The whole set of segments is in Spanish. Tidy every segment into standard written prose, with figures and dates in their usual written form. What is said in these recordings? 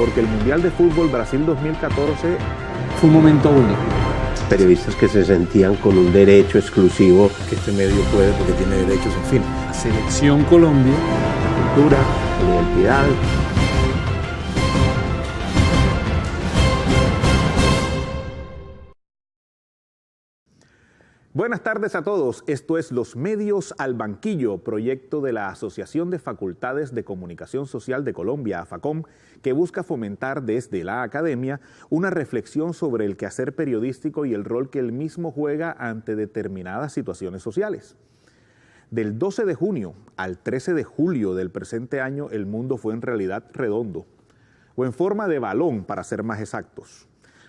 porque el Mundial de Fútbol Brasil 2014 fue un momento único. Periodistas que se sentían con un derecho exclusivo. Que este medio puede porque tiene derechos, en fin. Selección Colombia. La cultura, la identidad. Buenas tardes a todos, esto es Los Medios al Banquillo, proyecto de la Asociación de Facultades de Comunicación Social de Colombia, AFACOM, que busca fomentar desde la academia una reflexión sobre el quehacer periodístico y el rol que el mismo juega ante determinadas situaciones sociales. Del 12 de junio al 13 de julio del presente año, el mundo fue en realidad redondo, o en forma de balón para ser más exactos,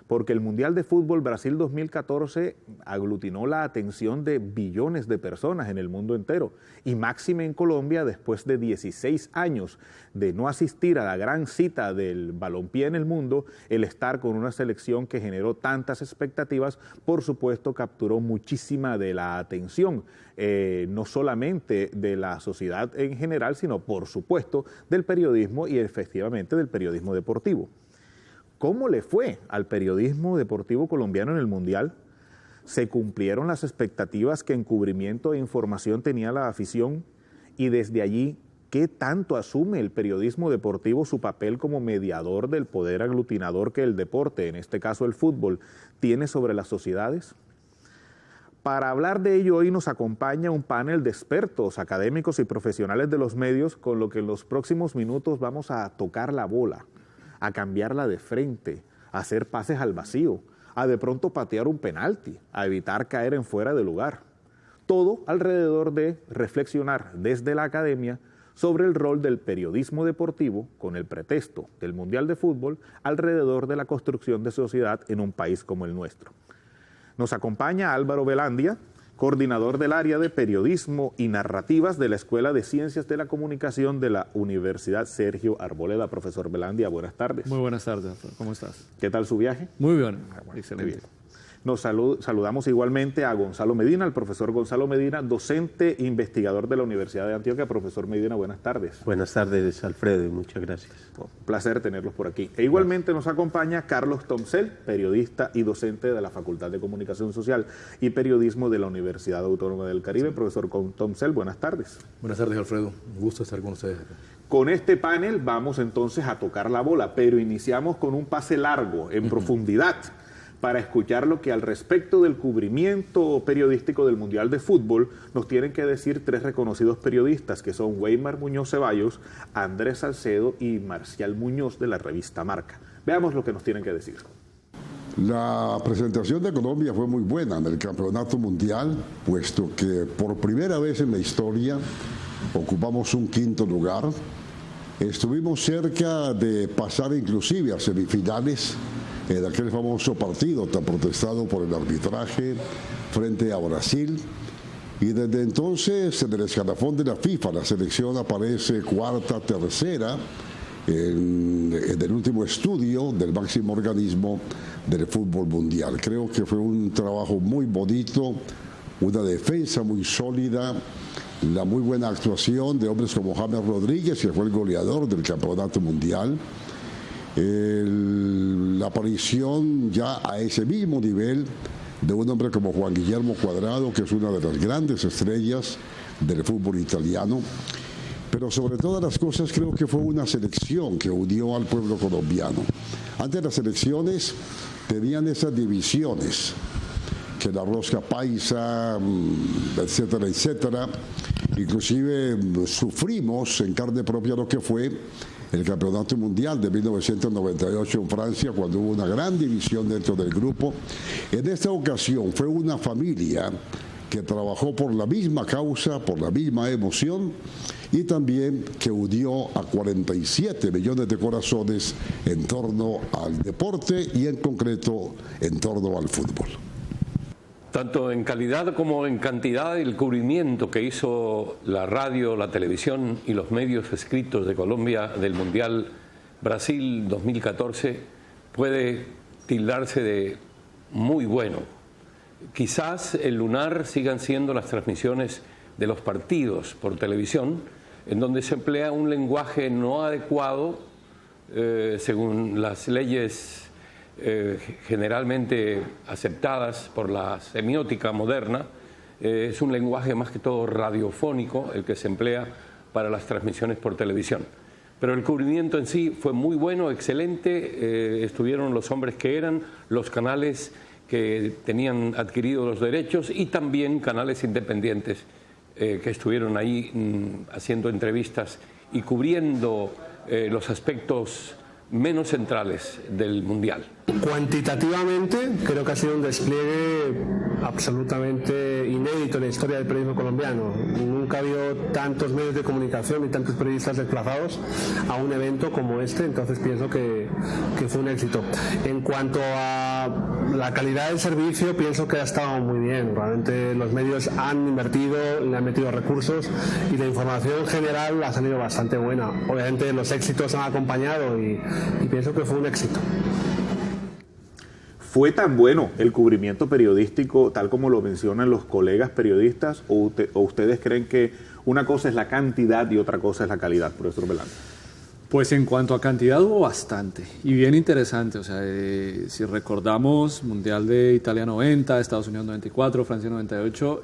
porque el Mundial de Fútbol Brasil 2014 aglutinó la atención de billones de personas en el mundo entero, y máxime en Colombia después de 16 años de no asistir a la gran cita del balompié en el mundo. El estar con una selección que generó tantas expectativas, por supuesto, capturó muchísima de la atención, no solamente de la sociedad en general, sino por supuesto del periodismo y efectivamente del periodismo deportivo. ¿Cómo le fue al periodismo deportivo colombiano en el Mundial? ¿Se cumplieron las expectativas que en cubrimiento e información tenía la afición? Y desde allí, ¿qué tanto asume el periodismo deportivo su papel como mediador del poder aglutinador que el deporte, en este caso el fútbol, tiene sobre las sociedades? Para hablar de ello, hoy nos acompaña un panel de expertos, académicos y profesionales de los medios, con lo que en los próximos minutos vamos a tocar la bola, a cambiarla de frente, a hacer pases al vacío, a de pronto patear un penalti, a evitar caer en fuera de lugar. Todo alrededor de reflexionar desde la academia sobre el rol del periodismo deportivo con el pretexto del Mundial de Fútbol alrededor de la construcción de sociedad en un país como el nuestro. Nos acompaña Álvaro Velandia, coordinador del área de periodismo y narrativas de la Escuela de Ciencias de la Comunicación de la Universidad Sergio Arboleda. Profesor Velandia, buenas tardes. Muy buenas tardes, ¿cómo estás? ¿Qué tal su viaje? Muy bien, excelente. Muy bien. Nos saludamos igualmente a Gonzalo Medina, el profesor Gonzalo Medina, docente e investigador de la Universidad de Antioquia. Profesor Medina, buenas tardes. Buenas tardes, Alfredo, y muchas gracias. Un placer tenerlos por aquí. E igualmente nos acompaña Carlos Tomcel, periodista y docente de la Facultad de Comunicación Social y Periodismo de la Universidad Autónoma del Caribe. Profesor Tomcel, buenas tardes. Buenas tardes, Alfredo. Un gusto estar con ustedes. Con este panel vamos entonces a tocar la bola, pero iniciamos con un pase largo, en profundidad, para escuchar lo que al respecto del cubrimiento periodístico del Mundial de Fútbol nos tienen que decir tres reconocidos periodistas, que son Weimar Muñoz Ceballos, Andrés Salcedo y Marcial Muñoz de la revista Marca. Veamos lo que nos tienen que decir. La presentación de Colombia fue muy buena en el Campeonato Mundial, puesto que por primera vez en la historia ocupamos un quinto lugar. Estuvimos cerca de pasar inclusive a semifinales en aquel famoso partido tan protestado por el arbitraje frente a Brasil, y desde entonces en el escalafón de la FIFA la selección aparece cuarta, tercera en el último estudio del máximo organismo del fútbol mundial. Creo que fue un trabajo muy bonito, una defensa muy sólida, la muy buena actuación de hombres como James Rodríguez, que fue el goleador del campeonato mundial. La aparición ya a ese mismo nivel de un hombre como Juan Guillermo Cuadrado, que es una de las grandes estrellas del fútbol italiano. Pero sobre todas las cosas creo que fue una selección que unió al pueblo colombiano. Antes las elecciones tenían esas divisiones, que la rosca paisa, etcétera, etcétera. Inclusive sufrimos en carne propia lo que fue el Campeonato Mundial de 1998 en Francia, cuando hubo una gran división dentro del grupo. En esta ocasión fue una familia que trabajó por la misma causa, por la misma emoción, y también que unió a 47 millones de corazones en torno al deporte y en concreto en torno al fútbol. Tanto en calidad como en cantidad, el cubrimiento que hizo la radio, la televisión y los medios escritos de Colombia del Mundial Brasil 2014 puede tildarse de muy bueno. Quizás el lunar sigan siendo las transmisiones de los partidos por televisión, en donde se emplea un lenguaje no adecuado según las leyes generalmente aceptadas por la semiótica moderna. Es un lenguaje más que todo radiofónico el que se emplea para las transmisiones por televisión. Pero el cubrimiento en sí fue muy bueno, excelente. Estuvieron los hombres que eran, los canales que tenían adquirido los derechos y también canales independientes que estuvieron ahí haciendo entrevistas y cubriendo los aspectos menos centrales del Mundial. Cuantitativamente creo que ha sido un despliegue absolutamente inédito en la historia del periodismo colombiano. Nunca ha habido tantos medios de comunicación y tantos periodistas desplazados a un evento como este, entonces pienso que fue un éxito. En cuanto a la calidad del servicio, pienso que ha estado muy bien. Realmente los medios han invertido, le han metido recursos y la información general ha salido bastante buena. Obviamente los éxitos han acompañado y pienso que fue un éxito. ¿Fue tan bueno el cubrimiento periodístico tal como lo mencionan los colegas periodistas o ustedes creen que una cosa es la cantidad y otra cosa es la calidad, profesor Velandia? Pues en cuanto a cantidad hubo bastante y bien interesante. O sea, si recordamos Mundial de Italia 90, Estados Unidos 94, Francia 98,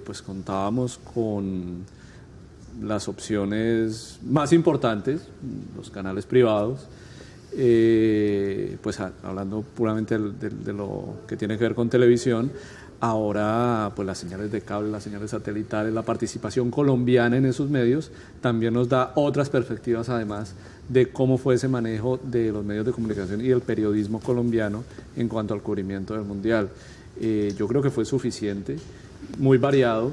pues contábamos con las opciones más importantes, los canales privados. Pues hablando puramente de lo que tiene que ver con televisión, ahora pues las señales de cable, las señales satelitales, la participación colombiana en esos medios también nos da otras perspectivas además de cómo fue ese manejo de los medios de comunicación y el periodismo colombiano en cuanto al cubrimiento del Mundial. Yo creo que fue suficiente, muy variado.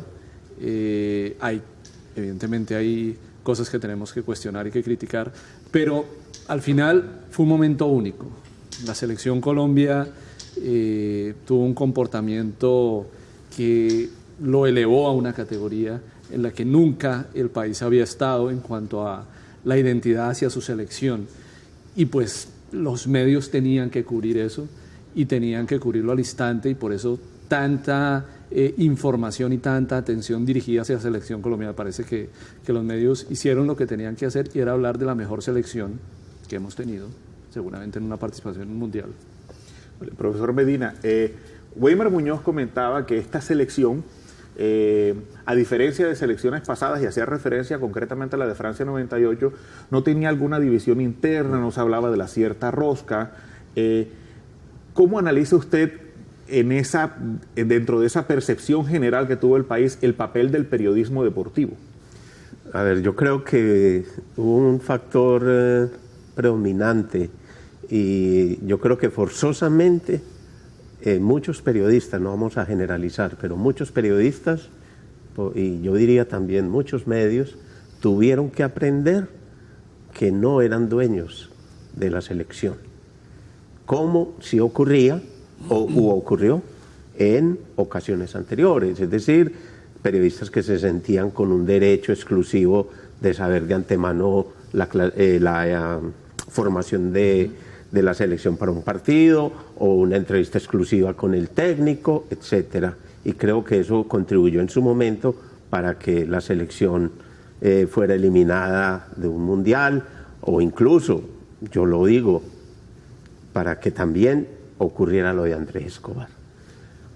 Evidentemente hay cosas que tenemos que cuestionar y que criticar, pero al final fue un momento único. La selección Colombia tuvo un comportamiento que lo elevó a una categoría en la que nunca el país había estado en cuanto a la identidad hacia su selección. Y pues los medios tenían que cubrir eso y tenían que cubrirlo al instante y por eso tanta información y tanta atención dirigida hacia la selección colombiana. Parece que los medios hicieron lo que tenían que hacer y era hablar de la mejor selección que hemos tenido, seguramente en una participación mundial. Profesor Medina, Weimar Muñoz comentaba que esta selección, a diferencia de selecciones pasadas, y hacía referencia concretamente a la de Francia 98, no tenía alguna división interna, no se hablaba de la cierta rosca. ¿Cómo analiza usted dentro de esa percepción general que tuvo el país, el papel del periodismo deportivo? A ver, yo creo que hubo un factor predominante y yo creo que forzosamente muchos periodistas, no vamos a generalizar, pero muchos periodistas y yo diría también muchos medios tuvieron que aprender que no eran dueños de la selección, como si ocurría o ocurrió en ocasiones anteriores, es decir, periodistas que se sentían con un derecho exclusivo de saber de antemano la formación de la selección para un partido o una entrevista exclusiva con el técnico, etcétera. Y creo que eso contribuyó en su momento para que la selección fuera eliminada de un mundial o incluso, yo lo digo, para que también ocurriera lo de Andrés Escobar.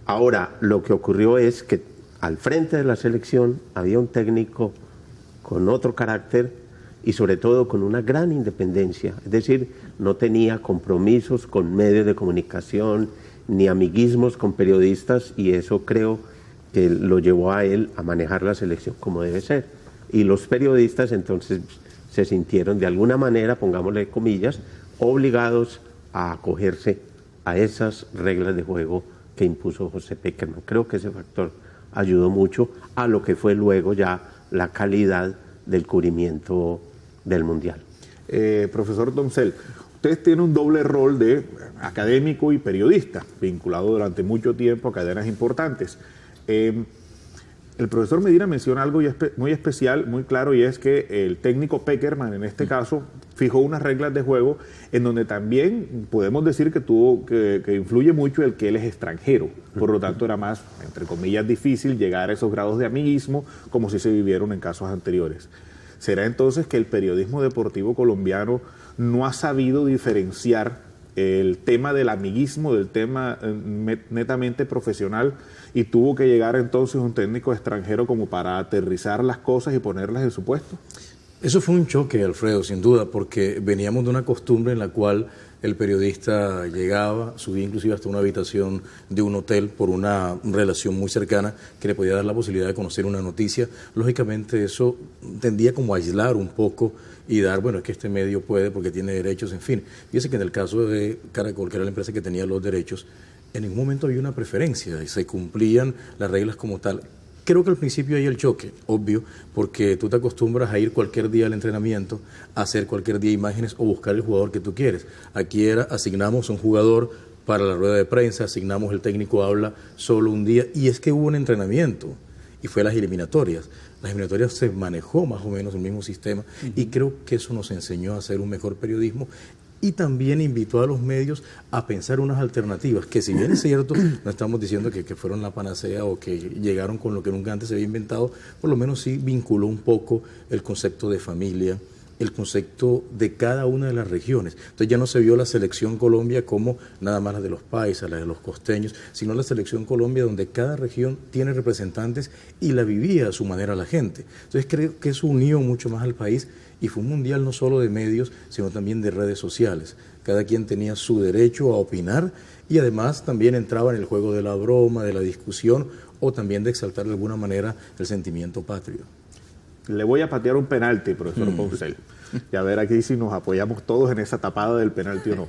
Ahora, lo que ocurrió es que al frente de la selección había un técnico con otro carácter y sobre todo con una gran independencia, es decir, no tenía compromisos con medios de comunicación ni amiguismos con periodistas y eso creo que lo llevó a él a manejar la selección como debe ser. Y los periodistas entonces se sintieron de alguna manera, pongámosle comillas, obligados a acogerse a esas reglas de juego que impuso José Pekerman. Creo que ese factor ayudó mucho a lo que fue luego ya la calidad del cubrimiento del Mundial. Profesor Doncel, usted tiene un doble rol de académico y periodista, vinculado durante mucho tiempo a cadenas importantes. El profesor Medina menciona algo muy especial, muy claro, y es que el técnico Pekerman, en este caso, fijó unas reglas de juego en donde también podemos decir que influye mucho el que él es extranjero. Por lo tanto, era más, entre comillas, difícil llegar a esos grados de amiguismo como si se vivieron en casos anteriores. ¿Será entonces que el periodismo deportivo colombiano no ha sabido diferenciar el tema del amiguismo del tema netamente profesional, y tuvo que llegar entonces un técnico extranjero como para aterrizar las cosas y ponerlas en su puesto? Eso fue un choque, Alfredo, sin duda, porque veníamos de una costumbre en la cual el periodista llegaba, subía inclusive hasta una habitación de un hotel por una relación muy cercana que le podía dar la posibilidad de conocer una noticia. Lógicamente eso tendía como a aislar un poco y dar, bueno, es que este medio puede porque tiene derechos, en fin. Fíjese que en el caso de Caracol, que era la empresa que tenía los derechos, en ningún momento había una preferencia y se cumplían las reglas como tal. Creo que al principio hay el choque, obvio, porque tú te acostumbras a ir cualquier día al entrenamiento, a hacer cualquier día imágenes o buscar el jugador que tú quieres. Aquí asignamos un jugador para la rueda de prensa, asignamos el técnico habla solo un día, y es que hubo un entrenamiento y fue las eliminatorias. Las eliminatorias se manejó más o menos el mismo sistema y creo que eso nos enseñó a hacer un mejor periodismo. Y también invitó a los medios a pensar unas alternativas, que si bien es cierto, no estamos diciendo que fueron la panacea o que llegaron con lo que nunca antes se había inventado, por lo menos sí vinculó un poco el concepto de familia, el concepto de cada una de las regiones. Entonces ya no se vio la selección Colombia como nada más la de los paisas, la de los costeños, sino la selección Colombia donde cada región tiene representantes y la vivía a su manera la gente. Entonces creo que eso unió mucho más al país. Y fue un mundial no solo de medios, sino también de redes sociales. Cada quien tenía su derecho a opinar y además también entraba en el juego de la broma, de la discusión o también de exaltar de alguna manera el sentimiento patrio. Le voy a patear un penalti, profesor Poncel, y a ver aquí si nos apoyamos todos en esa tapada del penalti o no.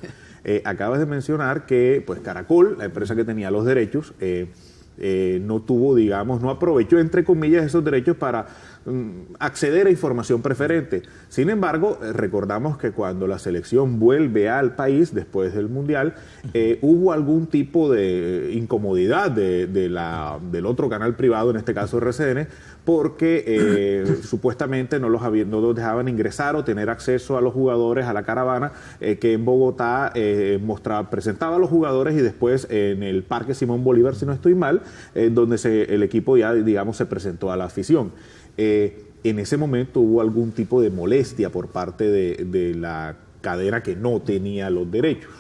Acabas de mencionar que pues Caracol, la empresa que tenía los derechos, no tuvo, digamos, no aprovechó, entre comillas, esos derechos para acceder a información preferente. Sin embargo, recordamos que cuando la selección vuelve al país después del Mundial, hubo algún tipo de incomodidad del otro canal privado, en este caso RCN, porque supuestamente no los dejaban ingresar o tener acceso a los jugadores, a la caravana que en Bogotá presentaba a los jugadores, y después en el Parque Simón Bolívar, si no estoy mal, donde el equipo ya, digamos, se presentó a la afición. En ese momento hubo algún tipo de molestia por parte de la cadena que no tenía los derechos.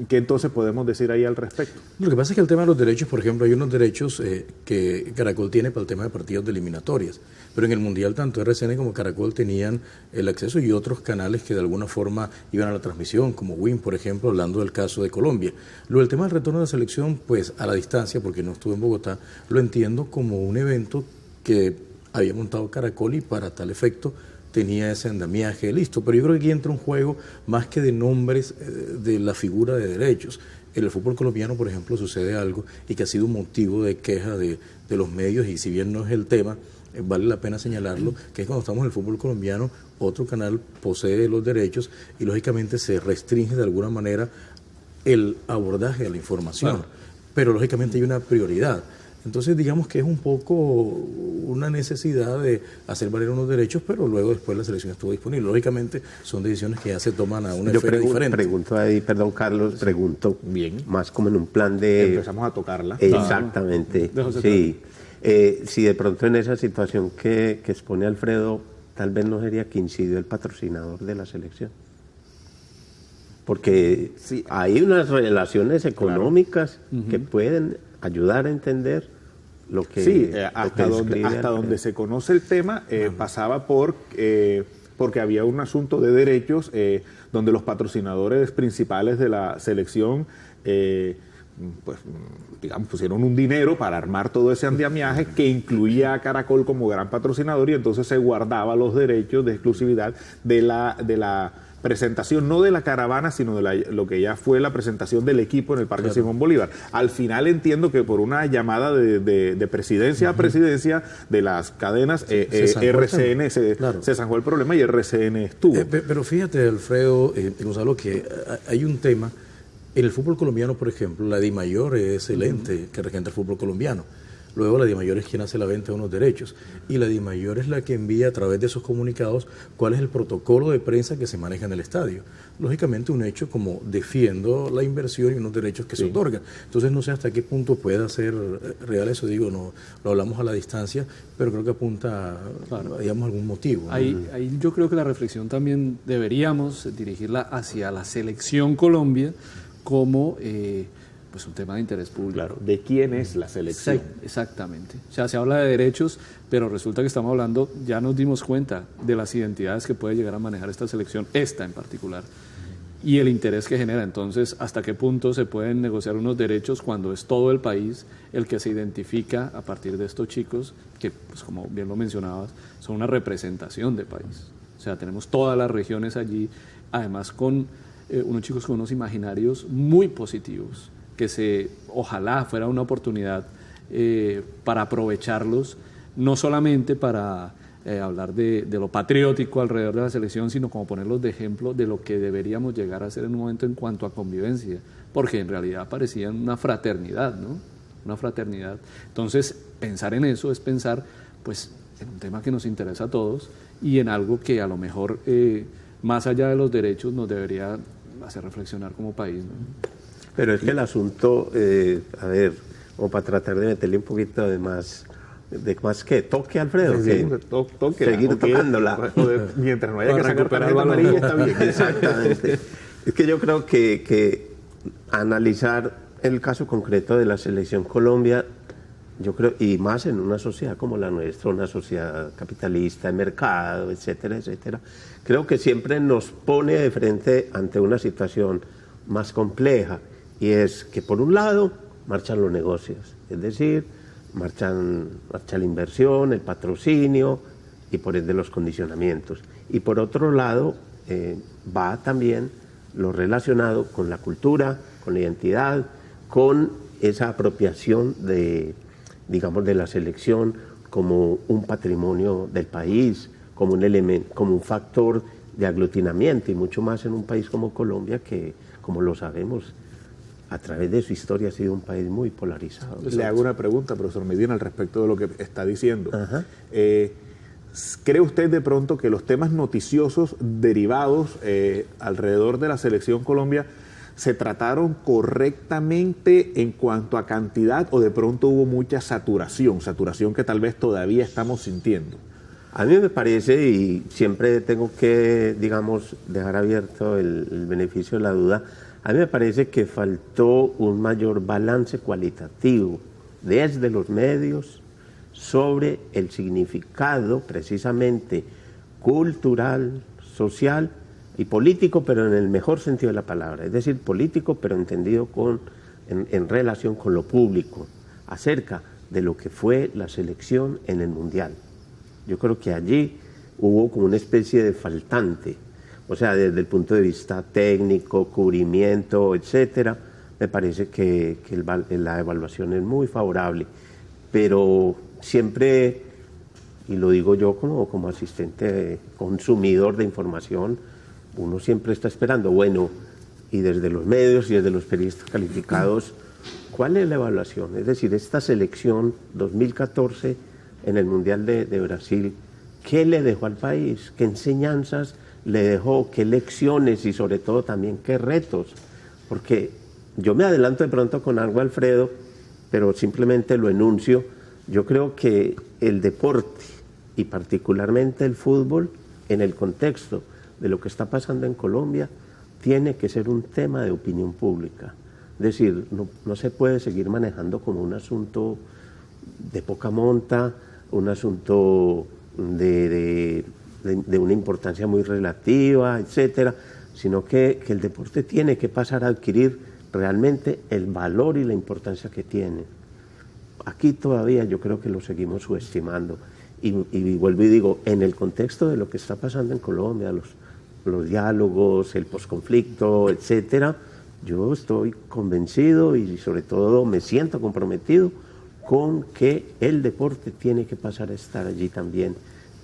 ¿Qué entonces podemos decir ahí al respecto? Lo que pasa es que el tema de los derechos, por ejemplo, hay unos derechos que Caracol tiene para el tema de partidos de eliminatorias, pero en el Mundial tanto RCN como Caracol tenían el acceso y otros canales que de alguna forma iban a la transmisión, como WIN, por ejemplo, hablando del caso de Colombia. Lo del tema del retorno de la selección, pues a la distancia, porque no estuve en Bogotá, lo entiendo como un evento que había montado Caracol y para tal efecto tenía ese andamiaje listo, pero yo creo que aquí entra un juego más que de nombres de la figura de derechos. En el fútbol colombiano, por ejemplo, sucede algo y que ha sido un motivo de queja de los medios, y si bien no es el tema, vale la pena señalarlo, que es cuando estamos en el fútbol colombiano, otro canal posee los derechos y lógicamente se restringe de alguna manera el abordaje de la información, claro. Pero lógicamente hay una prioridad. Entonces digamos que es un poco una necesidad de hacer valer unos derechos, pero luego después la selección estuvo disponible. Lógicamente son decisiones que ya se toman a una esfera diferente. Pregunto ahí, perdón Carlos, pregunto bien, más como en un plan de... Empezamos a tocarla. Exactamente, sí. Si de pronto en esa situación que expone Alfredo, tal vez no sería que incide el patrocinador de la selección. Porque sí, hay unas relaciones económicas, claro, que pueden ayudar a entender lo que... Sí, hasta donde se conoce el tema, pasaba porque había un asunto de derechos donde los patrocinadores principales de la selección pues, digamos, pusieron un dinero para armar todo ese andamiaje que incluía a Caracol como gran patrocinador, y entonces se guardaba los derechos de exclusividad de la presentación, no de la caravana, sino de lo que ya fue la presentación del equipo en el Parque, claro, Simón Bolívar. Al final entiendo que por una llamada de presidencia a presidencia de las cadenas, RCN se zanjó el problema y RCN estuvo. Pero fíjate, Alfredo, Gonzalo, que hay un tema. En el fútbol colombiano, por ejemplo, la DIMAYOR es el ente que regenta el fútbol colombiano. Luego la DIMAYOR es quien hace la venta de unos derechos y la DIMAYOR es la que envía a través de esos comunicados cuál es el protocolo de prensa que se maneja en el estadio. Lógicamente un hecho como defiendo la inversión y unos derechos que se otorgan. Entonces no sé hasta qué punto pueda ser real eso, digo, no lo hablamos a la distancia, pero creo que apunta a, digamos, algún motivo, ¿no? Ahí yo creo que la reflexión también deberíamos dirigirla hacia la selección Colombia como pues un tema de interés público. Claro, ¿de quién es la selección? Exactamente. O sea, se habla de derechos, pero resulta que estamos hablando, ya nos dimos cuenta de las identidades que puede llegar a manejar esta selección, esta en particular, y el interés que genera. Entonces, ¿hasta qué punto se pueden negociar unos derechos cuando es todo el país el que se identifica a partir de estos chicos que, pues como bien lo mencionabas, son una representación de país? O sea, tenemos todas las regiones allí, además con unos chicos con unos imaginarios muy positivos, que ojalá fuera una oportunidad para aprovecharlos, no solamente para hablar de lo patriótico alrededor de la selección, sino como ponerlos de ejemplo de lo que deberíamos llegar a ser en un momento en cuanto a convivencia, porque en realidad parecían una fraternidad, ¿no? Una fraternidad. Entonces, pensar en eso es pensar, pues, en un tema que nos interesa a todos y en algo que a lo mejor, más allá de los derechos, nos debería hacer reflexionar como país, ¿no? Pero es que el asunto, a ver, como para tratar de meterle un poquito de más que toque, Alfredo, Sí, toque, seguir tocándola. Mientras no haya que sacar tarjeta amarilla está bien. Exactamente. Es que yo creo que analizar el caso concreto de la selección Colombia, yo creo, y más en una sociedad como la nuestra, una sociedad capitalista, de mercado, etcétera, etcétera, creo que siempre nos pone de frente ante una situación más compleja. Y es que por un lado marchan los negocios, es decir, marcha la inversión, el patrocinio y por ende los condicionamientos. Y por otro lado va también lo relacionado con la cultura, con la identidad, con esa apropiación de, digamos, de la selección como un patrimonio del país, como un elemento, como un factor de aglutinamiento, y mucho más en un país como Colombia que, como lo sabemos, a través de su historia ha sido un país muy polarizado. Le hago una pregunta, profesor Medina, al respecto de lo que está diciendo. ¿Cree usted de pronto que los temas noticiosos derivados alrededor de la selección Colombia se trataron correctamente en cuanto a cantidad o de pronto hubo mucha saturación que tal vez todavía estamos sintiendo? A mí me parece, y siempre tengo que, digamos, dejar abierto el beneficio de la duda, a mí me parece que faltó un mayor balance cualitativo desde los medios sobre el significado precisamente cultural, social y político, pero en el mejor sentido de la palabra, es decir, político pero entendido en relación con lo público, acerca de lo que fue la selección en el Mundial. Yo creo que allí hubo como una especie de faltante. O sea, desde el punto de vista técnico, cubrimiento, etcétera, me parece que la evaluación es muy favorable. Pero siempre, y lo digo yo como asistente consumidor de información, uno siempre está esperando, bueno, y desde los medios y desde los periodistas calificados, ¿cuál es la evaluación? Es decir, esta selección 2014 en el Mundial de Brasil, ¿qué le dejó al país? ¿Qué enseñanzas le dejó? ¿Qué lecciones? Y sobre todo también, ¿qué retos? Porque yo me adelanto de pronto con algo, Alfredo, pero simplemente lo enuncio. Yo creo que el deporte, y particularmente el fútbol, en el contexto de lo que está pasando en Colombia, tiene que ser un tema de opinión pública. Es decir, no se puede seguir manejando como un asunto de poca monta, un asunto de una importancia muy relativa, etcétera, sino que el deporte tiene que pasar a adquirir realmente el valor y la importancia que tiene. Aquí todavía yo creo que lo seguimos subestimando. Y vuelvo y digo, en el contexto de lo que está pasando en Colombia, los diálogos, el posconflicto, etcétera, yo estoy convencido y sobre todo me siento comprometido con que el deporte tiene que pasar a estar allí también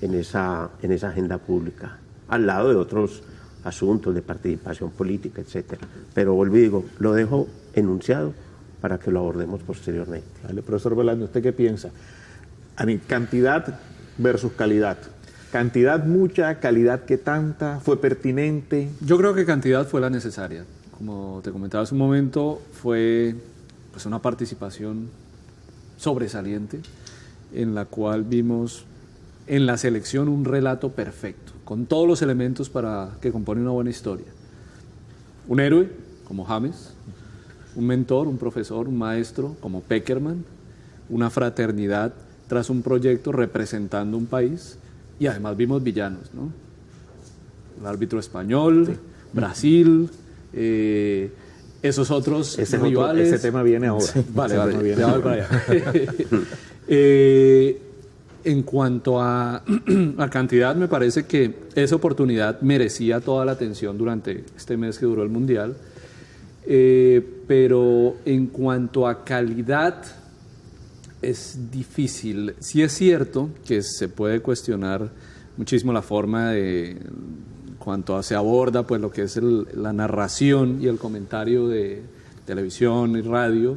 en esa agenda pública, al lado de otros asuntos de participación política, etcétera. Pero vuelvo y digo, lo dejo enunciado para que lo abordemos posteriormente. Vale, profesor Velandia, ¿usted qué piensa? Cantidad versus calidad. ¿Cantidad mucha, calidad qué tanta? ¿Fue pertinente? Yo creo que cantidad fue la necesaria. Como te comentaba hace un momento, fue pues una participación sobresaliente en la cual vimos en la selección un relato perfecto, con todos los elementos para que compone una buena historia. Un héroe, como James, un mentor, un profesor, un maestro, como Pekerman, una fraternidad tras un proyecto representando un país, y además vimos villanos, ¿no? El árbitro español, sí. Brasil, esos otros rivales. Ese tema viene ahora. Sí, vale, ya voy para allá. En cuanto a cantidad, me parece que esa oportunidad merecía toda la atención durante este mes que duró el Mundial, pero en cuanto a calidad es difícil. Sí es cierto que se puede cuestionar muchísimo la forma de cuanto se aborda pues lo que es la narración y el comentario de televisión y radio,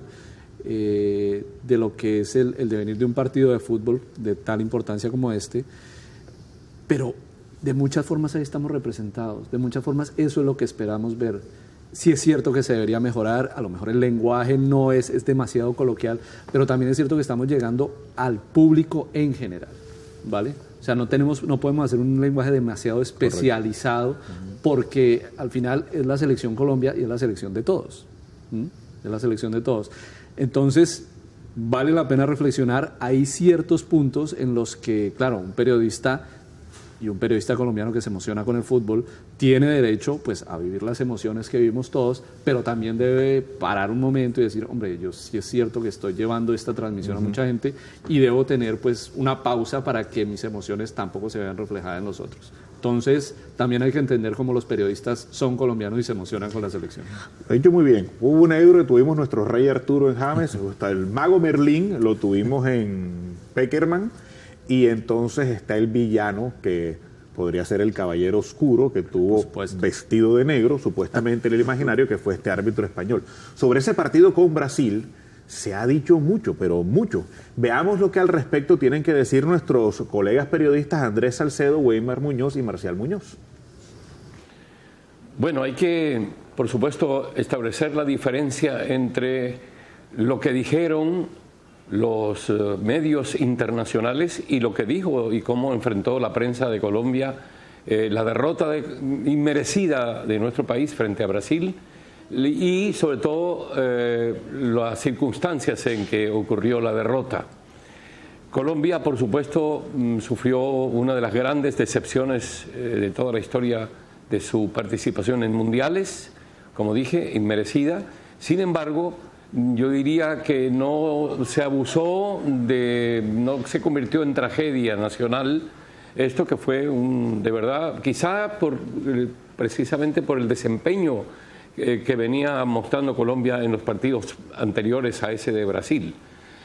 de lo que es el devenir de un partido de fútbol de tal importancia como este, pero de muchas formas ahí estamos representados, de muchas formas eso es lo que esperamos ver. Sí es cierto que se debería mejorar, a lo mejor el lenguaje no es demasiado coloquial, pero también es cierto que estamos llegando al público en general, ¿vale? O sea, no podemos hacer un lenguaje demasiado especializado. Correcto. Porque al final es la selección Colombia y es la selección de todos. Es la selección de todos. Entonces, vale la pena reflexionar. Hay ciertos puntos en los que, claro, un periodista colombiano que se emociona con el fútbol tiene derecho pues a vivir las emociones que vivimos todos, pero también debe parar un momento y decir, hombre, yo sí es cierto que estoy llevando esta transmisión a mucha gente y debo tener pues una pausa para que mis emociones tampoco se vean reflejadas en los otros. Entonces, también hay que entender cómo los periodistas son colombianos y se emocionan con la selección. Lo he dicho muy bien. Hubo un euro, tuvimos nuestro rey Arturo en James, hasta el mago Merlín lo tuvimos en Pekerman, y entonces está el villano que podría ser el caballero oscuro que tuvo vestido de negro, supuestamente en el imaginario, que fue este árbitro español. Sobre ese partido con Brasil se ha dicho mucho, pero mucho. Veamos lo que al respecto tienen que decir nuestros colegas periodistas Andrés Salcedo, Weimar Muñoz y Marcial Muñoz. Bueno, hay que, por supuesto, establecer la diferencia entre lo que dijeron los medios internacionales y lo que dijo y cómo enfrentó la prensa de Colombia la derrota inmerecida de nuestro país frente a Brasil y sobre todo las circunstancias en que ocurrió la derrota. Colombia, por supuesto, sufrió una de las grandes decepciones de toda la historia de su participación en mundiales, como dije, inmerecida. Sin embargo, yo diría que no se abusó, no se convirtió en tragedia nacional esto que fue de verdad, quizá precisamente por el desempeño que venía mostrando Colombia en los partidos anteriores a ese de Brasil.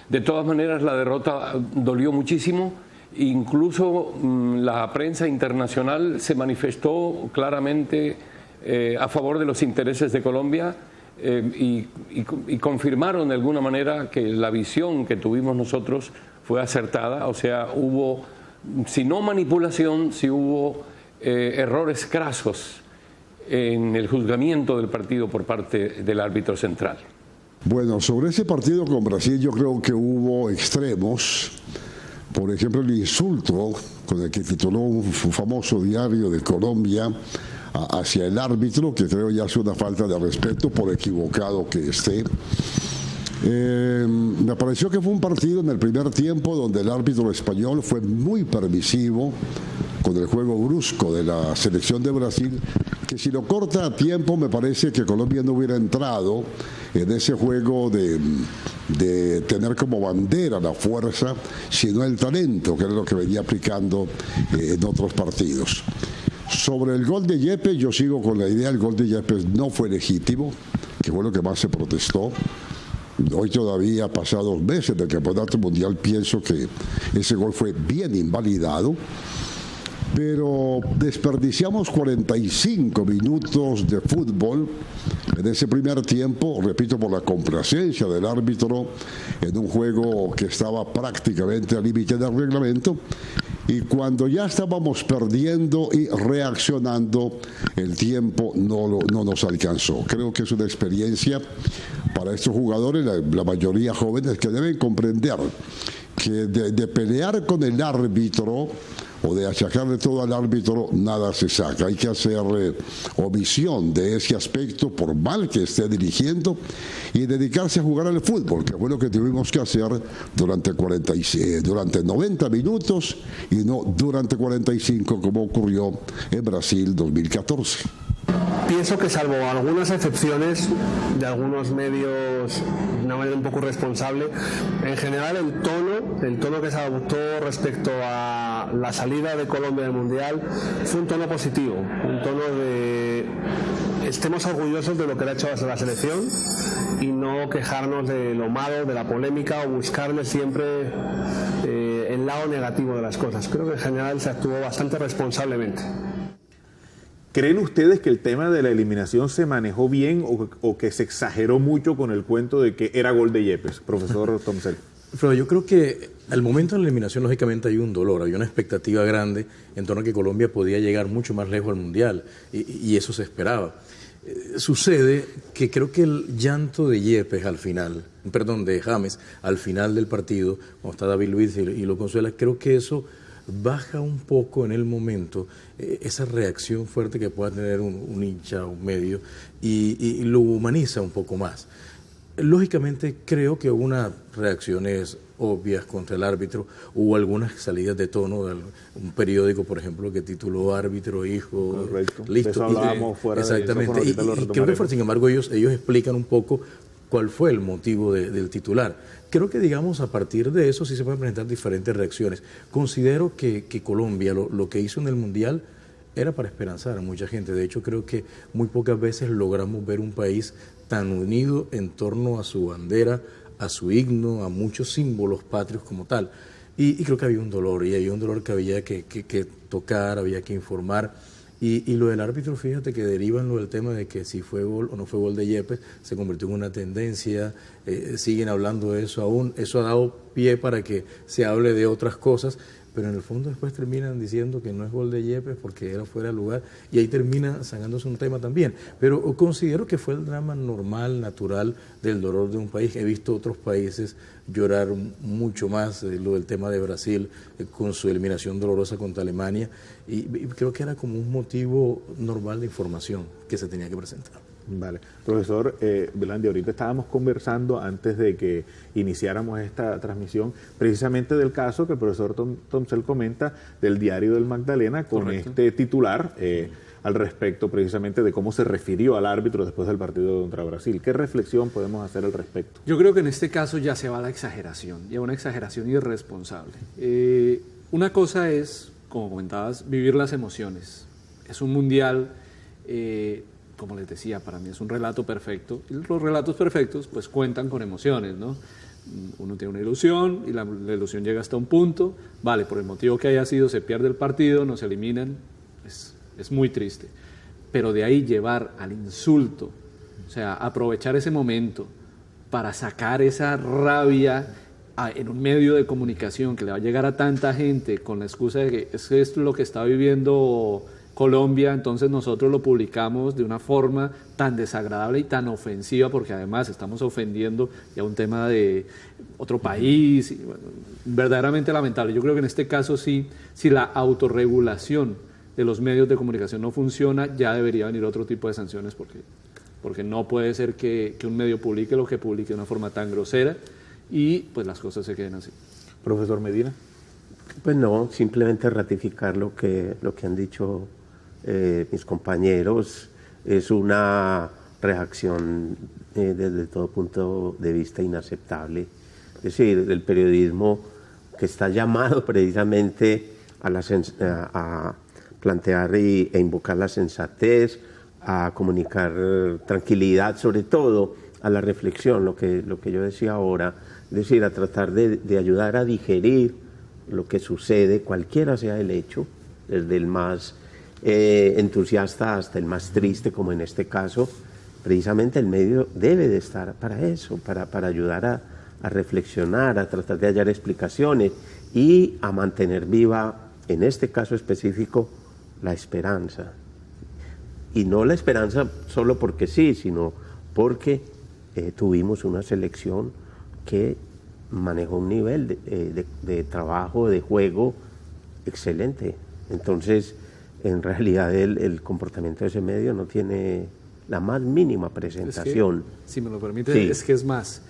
De todas maneras, la derrota dolió muchísimo, incluso la prensa internacional se manifestó claramente a favor de los intereses de Colombia. Y confirmaron de alguna manera que la visión que tuvimos nosotros fue acertada, o sea, hubo, si no manipulación, si hubo errores crasos en el juzgamiento del partido por parte del árbitro central. Bueno, sobre ese partido con Brasil yo creo que hubo extremos. Por ejemplo, el insulto con el que tituló un famoso diario de Colombia hacia el árbitro, que creo ya es una falta de respeto por equivocado que esté. Me pareció que fue un partido en el primer tiempo donde el árbitro español fue muy permisivo con el juego brusco de la selección de Brasil, que si lo corta a tiempo me parece que Colombia no hubiera entrado en ese juego de tener como bandera la fuerza, sino el talento, que era lo que venía aplicando en otros partidos. Sobre el gol de Yepes, yo sigo con la idea, el gol de Yepes no fue legítimo, que fue lo que más se protestó. Hoy todavía, pasados meses del Campeonato Mundial, pienso que ese gol fue bien invalidado, pero desperdiciamos 45 minutos de fútbol En ese primer tiempo, repito, por la complacencia del árbitro en un juego que estaba prácticamente al límite del reglamento, y cuando ya estábamos perdiendo y reaccionando, el tiempo no nos alcanzó. Creo que es una experiencia para estos jugadores, la mayoría jóvenes, que deben comprender que de pelear con el árbitro o de achacarle todo al árbitro, nada se saca. Hay que hacer omisión de ese aspecto, por mal que esté dirigiendo, y dedicarse a jugar al fútbol, que fue lo que tuvimos que hacer durante 90 minutos y no durante 45, como ocurrió en Brasil 2014. Pienso que, salvo algunas excepciones de algunos medios de una manera un poco irresponsable, en general el tono que se adoptó respecto a la salida de Colombia del Mundial fue un tono positivo, un tono de estemos orgullosos de lo que le ha hecho a la selección y no quejarnos de lo malo, de la polémica, o buscarle siempre el lado negativo de las cosas. Creo que en general se actuó bastante responsablemente. ¿Creen ustedes que el tema de la eliminación se manejó bien o que se exageró mucho con el cuento de que era gol de Yepes, profesor Tomcel? Pero yo creo que al momento de la eliminación, lógicamente, hay un dolor, hay una expectativa grande en torno a que Colombia podía llegar mucho más lejos al Mundial, y eso se esperaba. Sucede que creo que el llanto de Yepes al final, de James al final del partido, cuando está David Luiz y lo consuela, creo que eso baja un poco en el momento esa reacción fuerte que pueda tener un hincha, un medio, y lo humaniza un poco más. Lógicamente creo que hubo unas reacciones obvias contra el árbitro, hubo algunas salidas de tono de un periódico, por ejemplo, que tituló Árbitro Hijo. Correcto. Listo. De eso hablábamos fuera exactamente. de eso, y creo que, sin embargo, ellos explican un poco cuál fue el motivo del titular. Creo que, digamos, a partir de eso sí se pueden presentar diferentes reacciones. Considero que Colombia lo que hizo en el Mundial era para esperanzar a mucha gente. De hecho, creo que muy pocas veces logramos ver un país tan unido en torno a su bandera, a su himno, a muchos símbolos patrios como tal. Y creo que había un dolor, y había un dolor que había que tocar, había que informar. Y lo del árbitro, fíjate que deriva en lo del tema de que si fue gol o no fue gol de Yepes, se convirtió en una tendencia, siguen hablando de eso aún, eso ha dado pie para que se hable de otras cosas, pero en el fondo después terminan diciendo que no es gol de Yepes porque era fuera de lugar, y ahí termina sacándose un tema también. Pero considero que fue el drama normal, natural del dolor de un país. He visto otros países llorar mucho más, lo del tema de Brasil con su eliminación dolorosa contra Alemania, y creo que era como un motivo normal de información que se tenía que presentar. Vale. Profesor Belandi, ahorita estábamos conversando antes de que iniciáramos esta transmisión precisamente del caso que el profesor Tomcel comenta del Diario del Magdalena con Correcto. Este titular al respecto precisamente de cómo se refirió al árbitro después del partido contra Brasil. ¿Qué reflexión podemos hacer al respecto? Yo creo que en este caso ya se va a la exageración, ya una exageración irresponsable. Una cosa es, como comentabas, vivir las emociones. Es un mundial, como les decía, para mí es un relato perfecto, y los relatos perfectos pues cuentan con emociones, ¿no? Uno tiene una ilusión y la ilusión llega hasta un punto, vale, por el motivo que haya sido se pierde el partido, nos eliminan, es muy triste, pero de ahí llevar al insulto, o sea, aprovechar ese momento para sacar esa rabia en un medio de comunicación que le va a llegar a tanta gente con la excusa de que esto es lo que está viviendo Colombia, entonces nosotros lo publicamos de una forma tan desagradable y tan ofensiva, porque además estamos ofendiendo ya un tema de otro país, y, bueno, verdaderamente lamentable. Yo creo que en este caso sí, si la autorregulación de los medios de comunicación no funciona, ya debería venir otro tipo de sanciones, porque no puede ser que un medio publique lo que publique de una forma tan grosera y pues las cosas se queden así. Profesor Medina. Pues no, simplemente ratificar lo que han dicho mis compañeros. Es una reacción desde todo punto de vista inaceptable. Es decir, el periodismo que está llamado precisamente a plantear e invocar la sensatez, a comunicar tranquilidad, sobre todo a la reflexión, lo que yo decía ahora, es decir, a tratar de ayudar a digerir lo que sucede, cualquiera sea el hecho, desde el más entusiasta hasta el más triste, como en este caso, precisamente el medio debe de estar para eso, para ayudar a reflexionar, a tratar de hallar explicaciones y a mantener viva, en este caso específico, la esperanza. Y no la esperanza solo porque sí, sino porque tuvimos una selección que manejó un nivel de trabajo, de juego excelente. Entonces, en realidad el comportamiento de ese medio no tiene la más mínima presentación. Es que, si me lo permite, sí. es que es más,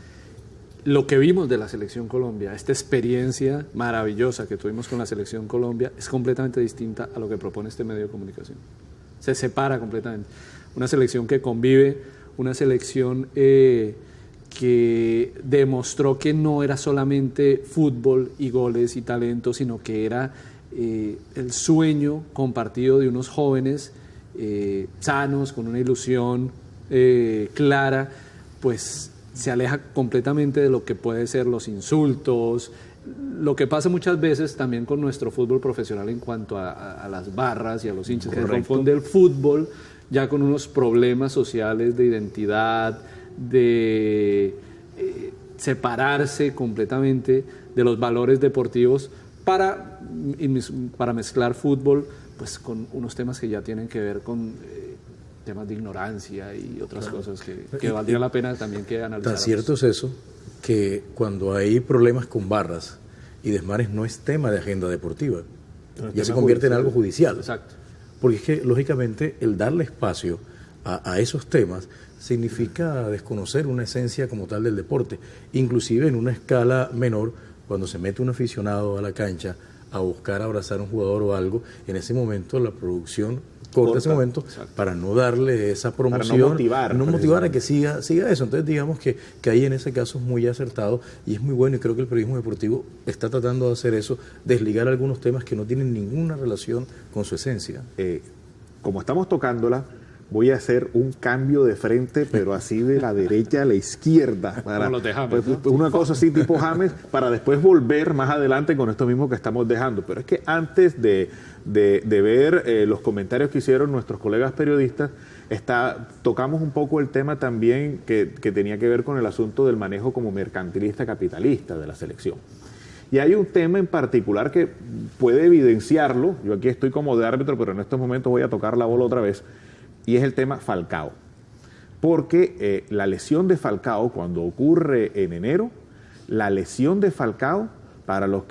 lo que vimos de la Selección Colombia, esta experiencia maravillosa que tuvimos con la Selección Colombia, es completamente distinta a lo que propone este medio de comunicación. Se separa completamente. Una selección que convive, una selección que demostró que no era solamente fútbol y goles y talento, sino que era el sueño compartido de unos jóvenes sanos, con una ilusión clara, pues se aleja completamente de lo que puede ser los insultos, lo que pasa muchas veces también con nuestro fútbol profesional en cuanto a las barras y a los hinchas. Correcto. Se confunde el fútbol ya con unos problemas sociales de identidad, de separarse completamente de los valores deportivos para mezclar fútbol pues con unos temas que ya tienen que ver con temas de ignorancia y otras cosas que valdría la pena también que analizar. Tan cierto es eso, que cuando hay problemas con barras y desmanes no es tema de agenda deportiva, ya se convierte en algo judicial. Exacto. Porque es que, lógicamente, el darle espacio a esos temas significa desconocer una esencia como tal del deporte, inclusive en una escala menor, cuando se mete un aficionado a la cancha a buscar abrazar a un jugador o algo, en ese momento la producción corta ese momento. Exacto. Para no darle esa promoción, para no motivar a que siga eso. Entonces digamos que ahí en ese caso es muy acertado y es muy bueno, y creo que el periodismo deportivo está tratando de hacer eso, desligar algunos temas que no tienen ninguna relación con su esencia. Como estamos tocándola, voy a hacer un cambio de frente, pero así de la derecha a la izquierda. Para, como los de James, pues, ¿no? Una cosa así tipo James, para después volver más adelante con esto mismo que estamos dejando. Pero es que antes de ver los comentarios que hicieron nuestros colegas periodistas, tocamos un poco el tema también que tenía que ver con el asunto del manejo como mercantilista capitalista de la selección. Y hay un tema en particular que puede evidenciarlo. Yo aquí estoy como de árbitro, pero en estos momentos voy a tocar la bola otra vez. Y es el tema Falcao. Porque la lesión de Falcao, cuando ocurre en enero, la lesión de Falcao, para los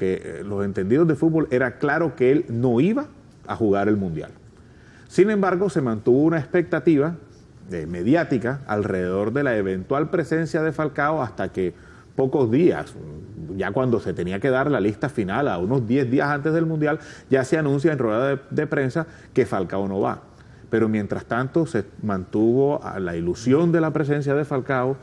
entendidos de fútbol, era claro que él no iba a jugar el Mundial. Sin embargo, se mantuvo una expectativa mediática alrededor de la eventual presencia de Falcao hasta que pocos días, ya cuando se tenía que dar la lista final, a unos 10 días antes del Mundial, ya se anuncia en rueda de prensa que Falcao no va. Pero mientras tanto se mantuvo la ilusión de la presencia de Falcao.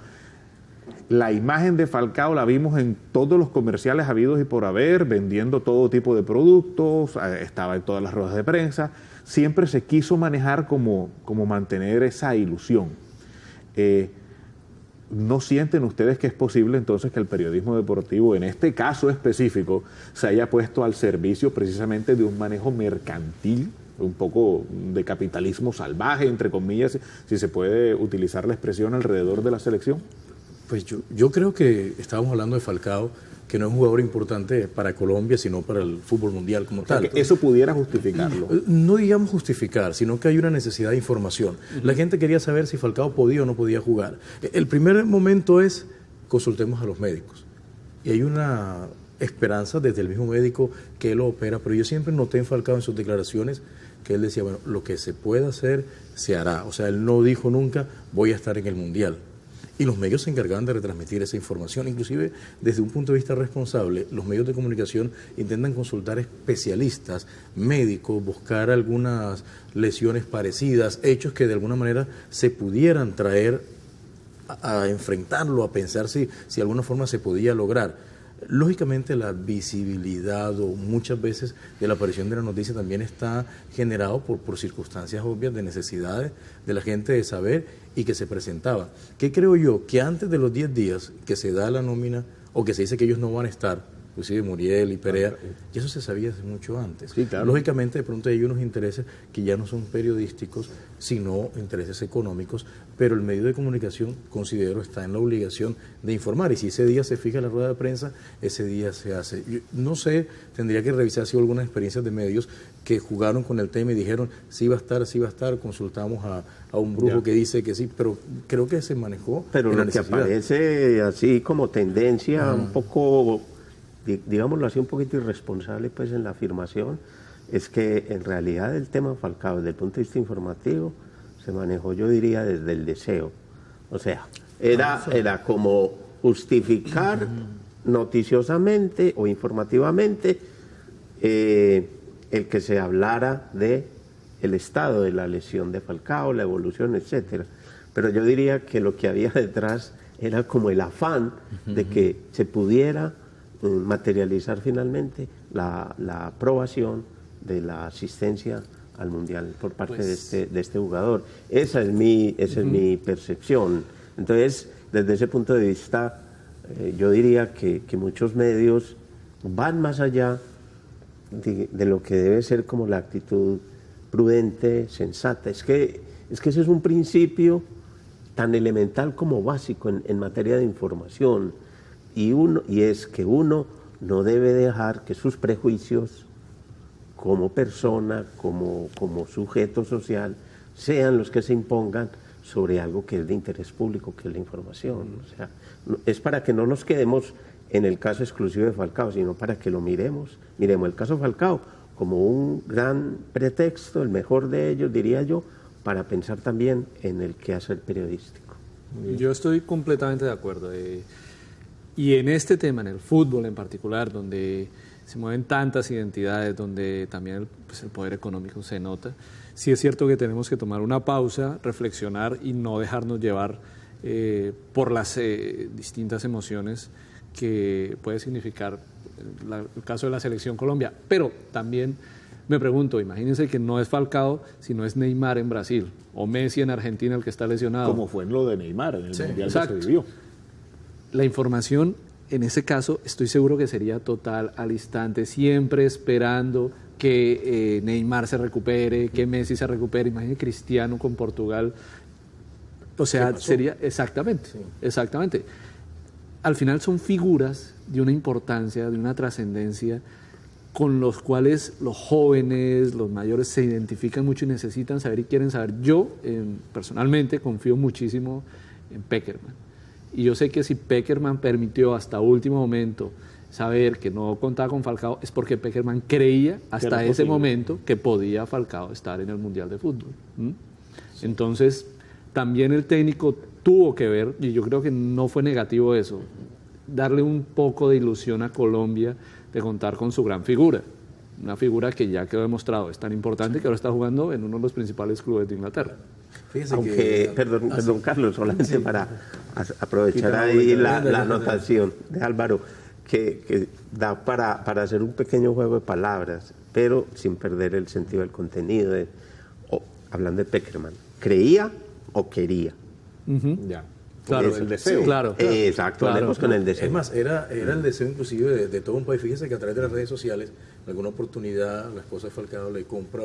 La imagen de Falcao la vimos en todos los comerciales habidos y por haber, vendiendo todo tipo de productos, estaba en todas las ruedas de prensa. Siempre se quiso manejar como mantener esa ilusión. ¿No sienten ustedes que es posible entonces que el periodismo deportivo, en este caso específico, se haya puesto al servicio precisamente de un manejo mercantil, un poco de capitalismo salvaje, entre comillas, si se puede utilizar la expresión, alrededor de la selección? Pues yo creo que estábamos hablando de Falcao, que no es un jugador importante para Colombia, sino para el fútbol mundial como tal. Entonces, eso pudiera justificarlo. No digamos justificar, sino que hay una necesidad de información. La gente quería saber si Falcao podía o no podía jugar. El primer momento es, consultemos a los médicos. Y hay una esperanza desde el mismo médico que él lo opera, pero yo siempre noté en Falcao en sus declaraciones que él decía, bueno, lo que se pueda hacer, se hará. O sea, él no dijo nunca, voy a estar en el Mundial. Y los medios se encargaban de retransmitir esa información. Inclusive, desde un punto de vista responsable, los medios de comunicación intentan consultar especialistas, médicos, buscar algunas lesiones parecidas, hechos que de alguna manera se pudieran traer a enfrentarlo, a pensar si de alguna forma se podía lograr. Lógicamente la visibilidad o muchas veces de la aparición de la noticia también está generado por circunstancias obvias de necesidades de la gente de saber y que se presentaba. ¿Qué creo yo? Que antes de los 10 días que se da la nómina o que se dice que ellos no van a estar, inclusive Muriel y Perea, y eso se sabía desde mucho antes. Sí, claro. Lógicamente, de pronto hay unos intereses que ya no son periodísticos, sino intereses económicos, pero el medio de comunicación, considero, está en la obligación de informar, y si ese día se fija la rueda de prensa, ese día se hace. Yo no sé, tendría que revisar si hubo algunas experiencias de medios que jugaron con el tema y dijeron, sí va a estar, consultamos a un brujo que dice que sí, pero creo que se manejó. Pero lo que aparece así como tendencia, un poco, digámoslo así, un poquito irresponsable pues en la afirmación, es que en realidad el tema Falcao, desde el punto de vista informativo, se manejó, yo diría, desde el deseo. O sea, era como justificar noticiosamente o informativamente el que se hablara de el estado de la lesión de Falcao, la evolución, etcétera. Pero yo diría que lo que había detrás era como el afán de que se pudiera materializar finalmente la aprobación de la asistencia al Mundial por parte de este jugador. Esa es mi percepción. Entonces, desde ese punto de vista, yo diría que muchos medios van más allá de lo que debe ser como la actitud prudente, sensata. Es que ese es un principio tan elemental como básico en materia de información, y es que uno no debe dejar que sus prejuicios como persona, como sujeto social, sean los que se impongan sobre algo que es de interés público, que es la información. O sea, es para que no nos quedemos en el caso exclusivo de Falcao, sino para que lo miremos el caso Falcao como un gran pretexto, el mejor de ellos, diría yo, para pensar también en el quehacer periodístico. Yo estoy completamente de acuerdo. Y en este tema, en el fútbol en particular, donde se mueven tantas identidades, donde también el poder económico se nota, sí es cierto que tenemos que tomar una pausa, reflexionar y no dejarnos llevar por las distintas emociones que puede significar el caso de la Selección Colombia. Pero también me pregunto, imagínense que no es Falcao, sino es Neymar en Brasil, o Messi en Argentina el que está lesionado. Como fue en lo de Neymar, en el Mundial exacto. que se vivió. La información, en ese caso, estoy seguro que sería total, al instante, siempre esperando que Neymar se recupere, que Messi se recupere. Imagínense Cristiano con Portugal. O sea, sería exactamente. Al final son figuras de una importancia, de una trascendencia, con los cuales los jóvenes, los mayores se identifican mucho y necesitan saber y quieren saber. Yo, personalmente, confío muchísimo en Pekerman. Y yo sé que si Pekerman permitió hasta último momento saber que no contaba con Falcao, es porque Pekerman creía hasta ese momento que podía Falcao estar en el Mundial de Fútbol. Sí. Entonces, también el técnico tuvo que ver, y yo creo que no fue negativo eso, darle un poco de ilusión a Colombia de contar con su gran figura. Una figura que ya quedó demostrado, es tan importante que ahora está jugando en uno de los principales clubes de Inglaterra. Fíjese aunque, perdón Carlos, solamente para aprovechar ahí la anotación de Álvaro, que da para hacer un pequeño juego de palabras, pero sin perder el sentido del contenido. Hablando de Pekerman, ¿creía o quería? Ya. Claro, el deseo. Sí, claro. Exacto, hablemos con el deseo. Es más, era el deseo inclusive de todo un país. Fíjese que a través de las redes sociales, en alguna oportunidad, la esposa de Falcao le compra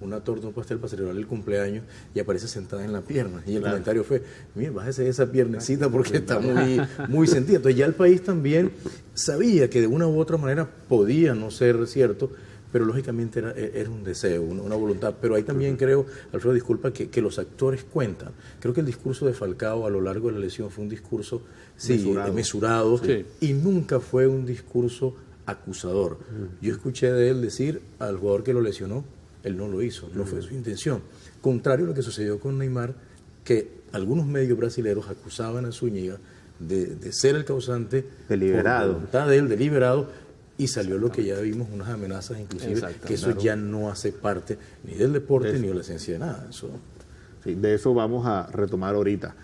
una torta, un pastel para celebrar el cumpleaños y aparece sentada en la pierna. Y el comentario fue, mira, bájese de esa piernecita porque está muy sentida. Entonces ya el país también sabía que de una u otra manera podía no ser cierto, pero lógicamente era un deseo, una voluntad. Pero ahí también creo, Alfredo, disculpa, que los actores cuentan. Creo que el discurso de Falcao a lo largo de la lesión fue un discurso mesurado y nunca fue un discurso acusador. Yo escuché de él decir al jugador que lo lesionó, él no lo hizo, no fue su intención. Contrario a lo que sucedió con Neymar, que algunos medios brasileños acusaban a Zúñiga de ser el causante deliberado, por voluntad de él, deliberado, y salió lo que ya vimos, unas amenazas inclusive, que eso ya no hace parte ni del deporte ni de la esencia de nada. Eso. Sí, de eso vamos a retomar ahorita.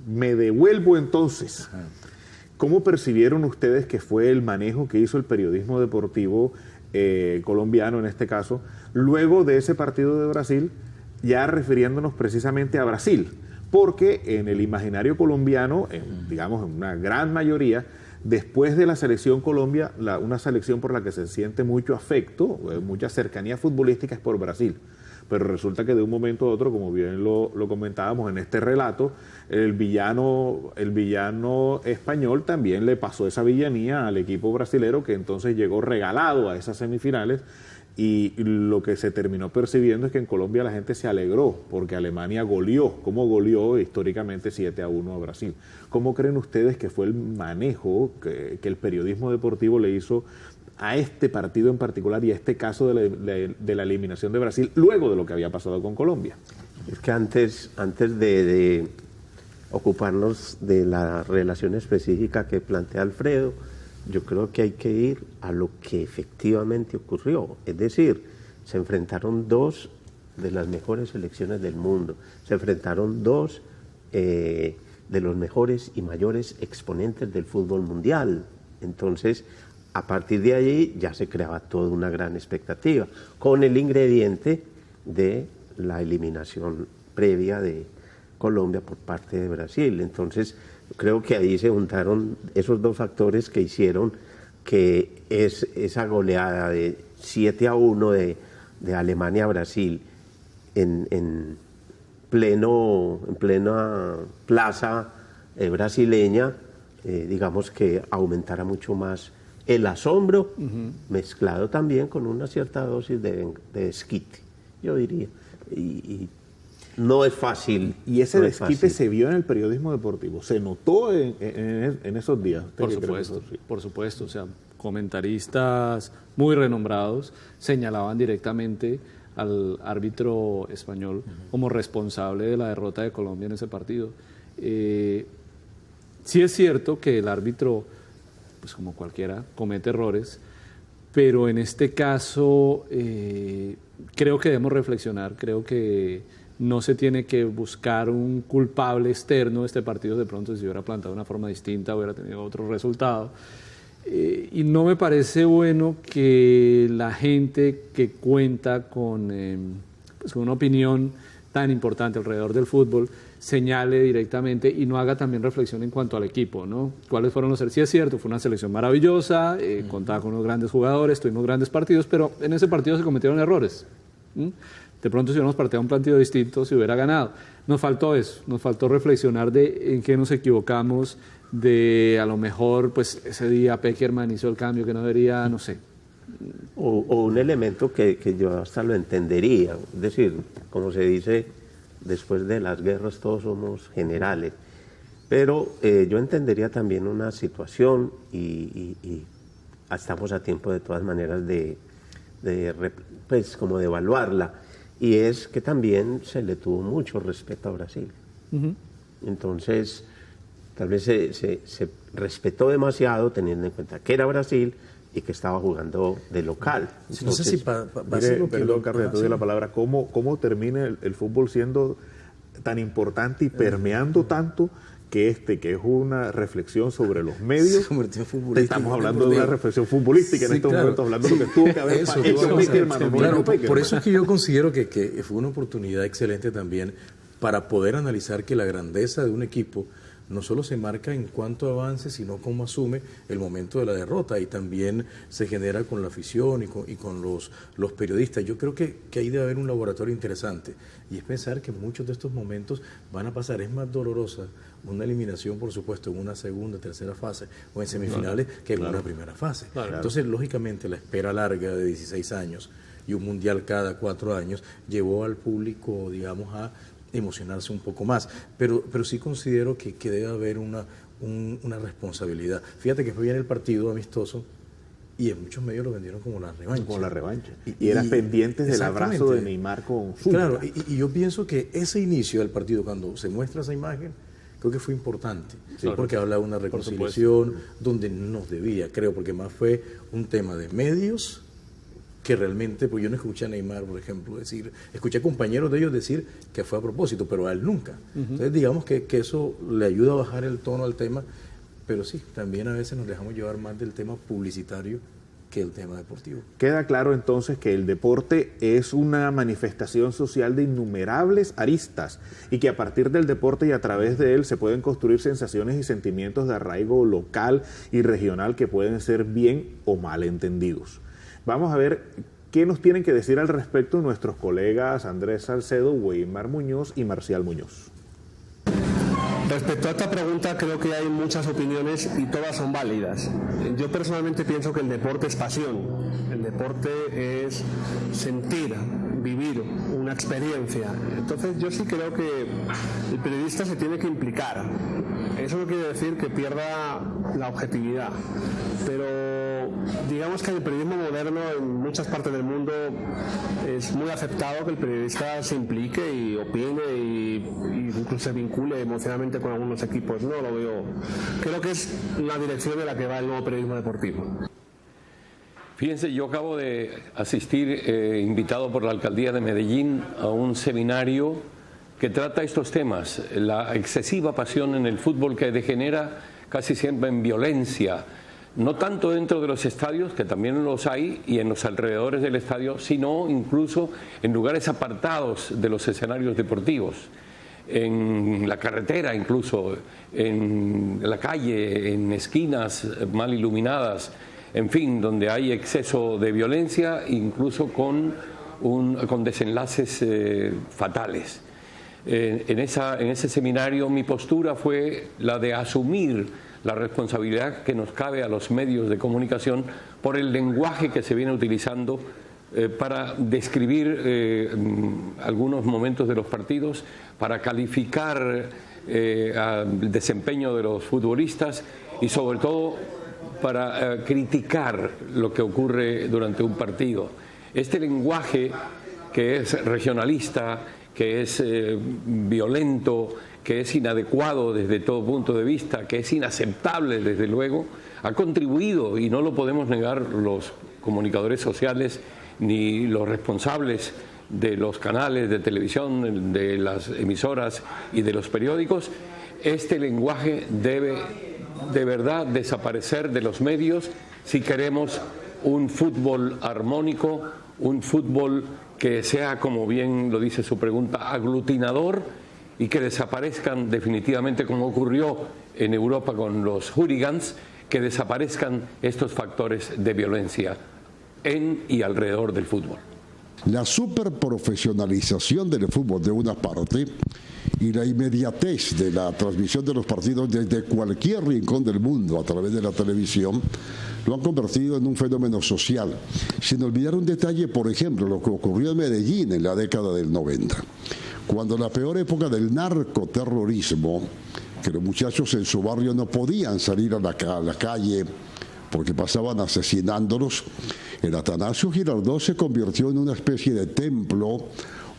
Me devuelvo entonces. ¿Cómo percibieron ustedes que fue el manejo que hizo el periodismo deportivo colombiano en este caso, luego de ese partido de Brasil, ya refiriéndonos precisamente a Brasil? Porque en el imaginario colombiano, digamos en una gran mayoría, Después de la selección Colombia, una selección por la que se siente mucho afecto, mucha cercanía futbolística es por Brasil. Pero resulta que de un momento a otro, como bien lo comentábamos en este relato, el villano español también le pasó esa villanía al equipo brasilero, que entonces llegó regalado a esas semifinales, y lo que se terminó percibiendo es que en Colombia la gente se alegró porque Alemania goleó, como goleó históricamente 7-1 a Brasil. ¿Cómo creen ustedes que fue el manejo que el periodismo deportivo le hizo a este partido en particular y a este caso de la eliminación de Brasil luego de lo que había pasado con Colombia? Es que antes de ocuparnos de la relación específica que plantea Alfredo, yo creo que hay que ir a lo que efectivamente ocurrió. Es decir, se enfrentaron dos de las mejores selecciones del mundo, se enfrentaron dos de los mejores y mayores exponentes del fútbol mundial. Entonces, a partir de allí ya se creaba toda una gran expectativa, con el ingrediente de la eliminación previa de Colombia por parte de Brasil. Entonces, creo que ahí se juntaron esos dos factores que hicieron que esa goleada de 7-1 de Alemania a Brasil en plena plaza brasileña, digamos que aumentara mucho más el asombro, mezclado también con una cierta dosis de desquite, yo diría. Y no es fácil. Y ese desquite se vio en el periodismo deportivo, se notó en esos días. Por supuesto. O sea, comentaristas muy renombrados señalaban directamente al árbitro español como responsable de la derrota de Colombia en ese partido. Sí es cierto que el árbitro, pues como cualquiera, comete errores, pero en este caso creo que debemos reflexionar, creo que no se tiene que buscar un culpable externo. Este partido de pronto, si hubiera plantado de una forma distinta, hubiera tenido otro resultado. Y no me parece bueno que la gente que cuenta con una opinión tan importante alrededor del fútbol señale directamente y no haga también reflexión en cuanto al equipo, ¿no? ¿Cuáles fueron los errores? Sí es cierto, fue una selección maravillosa, contaba con unos grandes jugadores, tuvimos grandes partidos, pero en ese partido se cometieron errores. De pronto, si hubiéramos partido un partido distinto, se hubiera ganado. Nos faltó eso, nos faltó reflexionar de en qué nos equivocamos, de a lo mejor pues ese día Peckerman hizo el cambio que no debería, no sé. O un elemento que yo hasta lo entendería, es decir, como se dice, después de las guerras todos somos generales, pero yo entendería también una situación y estamos a tiempo de todas maneras pues como de evaluarla, y es que también se le tuvo mucho respeto a Brasil. Entonces, tal vez se respetó demasiado teniendo en cuenta que era Brasil y que estaba jugando de local. Entonces, no sé si perdón, Carlos, te doy la palabra. ¿Cómo termina el fútbol siendo tan importante y permeando tanto que es una reflexión sobre los medios? Se convirtió en futbolística. Estamos hablando de una reflexión futbolística en estos momentos, hablando de lo que tuvo que haber pasado. Por eso es que yo considero que fue una oportunidad excelente también para poder analizar que la grandeza de un equipo no solo se marca en cuanto avance, sino cómo asume el momento de la derrota, y también se genera con la afición y con los periodistas. Yo creo que ahí debe haber un laboratorio interesante, y es pensar que muchos de estos momentos van a pasar. Es más dolorosa una eliminación, por supuesto, en una segunda, tercera fase o en semifinales que en una primera fase. Entonces, lógicamente, la espera larga de 16 años y un mundial cada 4 años llevó al público, digamos, a emocionarse un poco más, pero sí considero que debe haber una responsabilidad. Fíjate que fue bien el partido amistoso y en muchos medios lo vendieron como la revancha. Como la revancha. Y eran pendientes del abrazo de Neymar con Zucca. Claro, y yo pienso que ese inicio del partido, cuando se muestra esa imagen, creo que fue importante, porque habla de una reconciliación donde no debía, creo, porque más fue un tema de medios que realmente, pues yo no escuché a Neymar, por ejemplo, decir, escuché a compañeros de ellos decir que fue a propósito, pero a él nunca. Entonces, digamos que eso le ayuda a bajar el tono al tema, pero sí, también a veces nos dejamos llevar más del tema publicitario que el tema deportivo. Queda claro entonces que el deporte es una manifestación social de innumerables aristas y que a partir del deporte y a través de él se pueden construir sensaciones y sentimientos de arraigo local y regional que pueden ser bien o mal entendidos. Vamos a ver qué nos tienen que decir al respecto nuestros colegas Andrés Salcedo, Weimar Muñoz y Marcial Muñoz. Respecto a esta pregunta, creo que hay muchas opiniones y todas son válidas. Yo personalmente pienso que el deporte es pasión, el deporte es sentir, vivir una experiencia. Entonces yo sí creo que el periodista se tiene que implicar. Eso no quiere decir que pierda la objetividad, pero digamos que el periodismo moderno en muchas partes del mundo es muy aceptado que el periodista se implique y opine y incluso se vincule emocionalmente con algunos equipos. No lo veo. Creo que es la dirección en la que va el nuevo periodismo deportivo. Fíjense, yo acabo de asistir, invitado por la Alcaldía de Medellín, a un seminario que trata estos temas, la excesiva pasión en el fútbol que degenera casi siempre en violencia, no tanto dentro de los estadios, que también los hay, y en los alrededores del estadio, sino incluso en lugares apartados de los escenarios deportivos, en la carretera incluso, en la calle, en esquinas mal iluminadas, en fin, donde hay exceso de violencia, incluso con desenlaces fatales. En ese seminario mi postura fue la de asumir la responsabilidad que nos cabe a los medios de comunicación por el lenguaje que se viene utilizando para describir algunos momentos de los partidos, para calificar el desempeño de los futbolistas y sobre todo para criticar lo que ocurre durante un partido. Este lenguaje que es regionalista, que es violento, que es inadecuado desde todo punto de vista, que es inaceptable desde luego, ha contribuido, y no lo podemos negar los comunicadores sociales ni los responsables de los canales de televisión, de las emisoras y de los periódicos. Este lenguaje debe de verdad desaparecer de los medios si queremos un fútbol armónico, un fútbol que sea, como bien lo dice su pregunta, aglutinador, y que desaparezcan definitivamente, como ocurrió en Europa con los hooligans, que desaparezcan estos factores de violencia en y alrededor del fútbol. La superprofesionalización del fútbol de una parte y la inmediatez de la transmisión de los partidos desde cualquier rincón del mundo a través de la televisión lo han convertido en un fenómeno social. Sin olvidar un detalle, por ejemplo, lo que ocurrió en Medellín en la década del 90, cuando la peor época del narcoterrorismo, que los muchachos en su barrio no podían salir a la calle porque pasaban asesinándolos, el Atanasio Girardot se convirtió en una especie de templo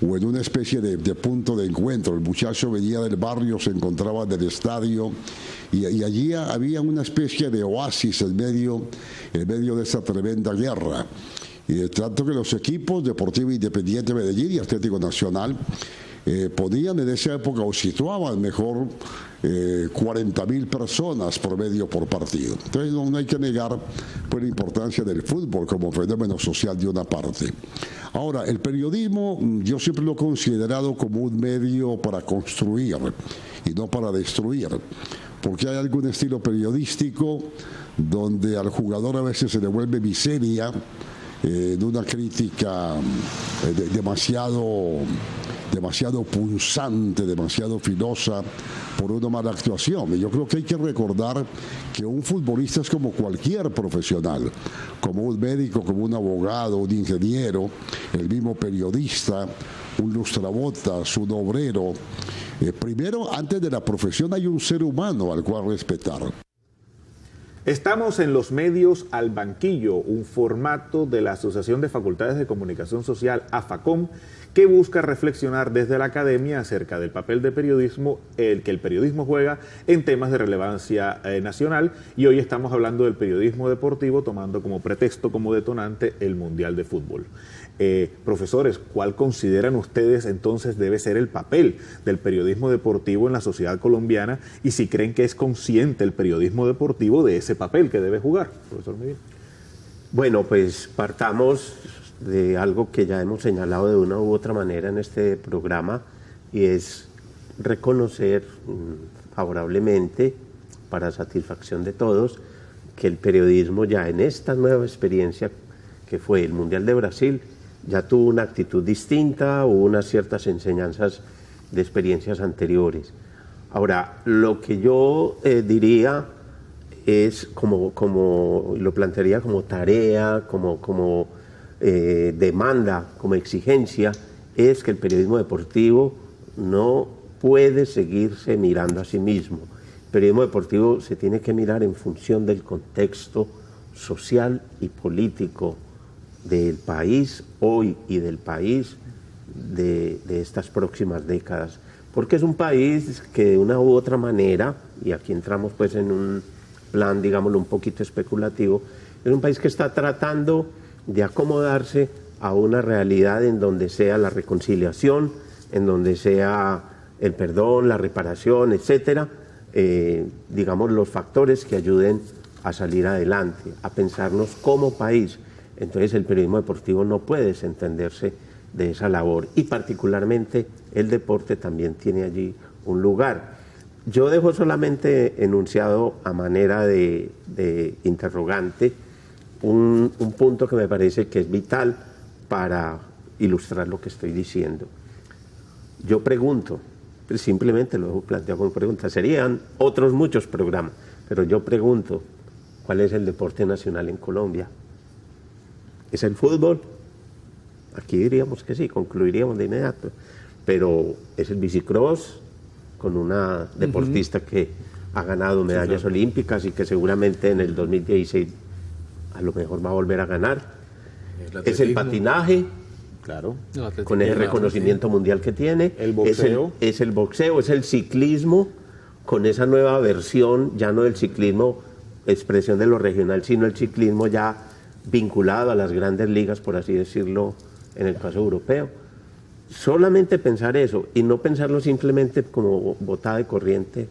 o en una especie de punto de encuentro. El muchacho venía del barrio, se encontraba en el estadio y allí había una especie de oasis en medio de esa tremenda guerra. Y de tanto que los equipos Deportivo Independiente Medellín y Atlético Nacional ponían en esa época o situaban mejor 40.000 personas promedio por partido. Entonces no hay que negar pues, la importancia del fútbol como fenómeno social de una parte. Ahora, el periodismo yo siempre lo he considerado como un medio para construir y no para destruir, porque hay algún estilo periodístico donde al jugador a veces se le vuelve miseria en una crítica demasiado punzante, demasiado filosa por una mala actuación. Y yo creo que hay que recordar que un futbolista es como cualquier profesional, como un médico, como un abogado, un ingeniero, el mismo periodista, un lustrabotas, un obrero. Primero, antes de la profesión hay un ser humano al cual respetar. Estamos en los medios al banquillo, un formato de la Asociación de Facultades de Comunicación Social, AFACOM, que busca reflexionar desde la academia acerca del papel de periodismo, que el periodismo juega en temas de relevancia nacional, y hoy estamos hablando del periodismo deportivo, tomando como pretexto, como detonante, el Mundial de Fútbol. Profesores, ¿cuál consideran ustedes entonces debe ser el papel del periodismo deportivo en la sociedad colombiana y si creen que es consciente el periodismo deportivo de ese papel que debe jugar? Profesor Miguel. Bueno, pues partamos de algo que ya hemos señalado de una u otra manera en este programa, y es reconocer favorablemente, para satisfacción de todos, que el periodismo ya en esta nueva experiencia que fue el Mundial de Brasil ya tuvo una actitud distinta, hubo unas ciertas enseñanzas de experiencias anteriores. Ahora, lo que yo diría es como lo plantearía como tarea, como demanda, como exigencia, es que el periodismo deportivo no puede seguirse mirando a sí mismo. El periodismo deportivo se tiene que mirar en función del contexto social y político del país hoy y del país de estas próximas décadas. Porque es un país que de una u otra manera, y aquí entramos pues en un plan, digámoslo, un poquito especulativo, es un país que está tratando de acomodarse a una realidad en donde sea la reconciliación, en donde sea el perdón, la reparación, etcétera, digamos, los factores que ayuden a salir adelante, a pensarnos como país. Entonces el periodismo deportivo no puede desentenderse de esa labor, y particularmente el deporte también tiene allí un lugar. Yo dejo solamente enunciado a manera de interrogante un punto que me parece que es vital para ilustrar lo que estoy diciendo. Yo pregunto, simplemente lo dejo planteado como pregunta, serían otros muchos programas, pero yo pregunto, ¿cuál es el deporte nacional en Colombia? ¿Es el fútbol? Aquí diríamos que sí, concluiríamos de inmediato, pero es el bicicross, con una deportista que ha ganado medallas olímpicas y que seguramente en el 2016 a lo mejor va a volver a ganar. Es el patinaje, claro, con el reconocimiento mundial que tiene. El boxeo. Es el boxeo, es el ciclismo, con esa nueva versión, ya no del ciclismo, expresión de lo regional, sino el ciclismo ya vinculado a las grandes ligas, por así decirlo, en el caso europeo. Solamente pensar eso, y no pensarlo simplemente como botada de corriente,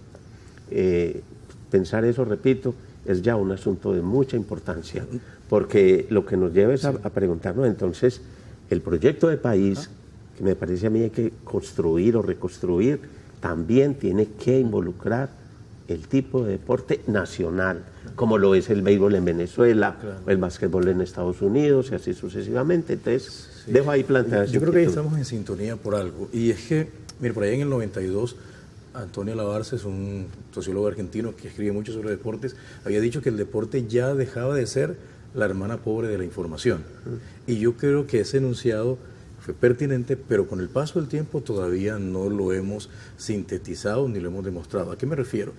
pensar eso, repito, es ya un asunto de mucha importancia, porque lo que nos lleva es a preguntarnos entonces, el proyecto de país, que me parece a mí hay que construir o reconstruir, también tiene que involucrar el tipo de deporte nacional, como lo es el béisbol en Venezuela, o el básquetbol en Estados Unidos, y así sucesivamente. Entonces, dejo ahí planteado. Yo creo que ahí estamos en sintonía por algo, y es que, mire, por ahí en el 92, Antonio Labarce, es un sociólogo argentino que escribe mucho sobre deportes, había dicho que el deporte ya dejaba de ser la hermana pobre de la información. Y yo creo que ese enunciado fue pertinente, pero con el paso del tiempo todavía no lo hemos sintetizado ni lo hemos demostrado. ¿A qué me refiero?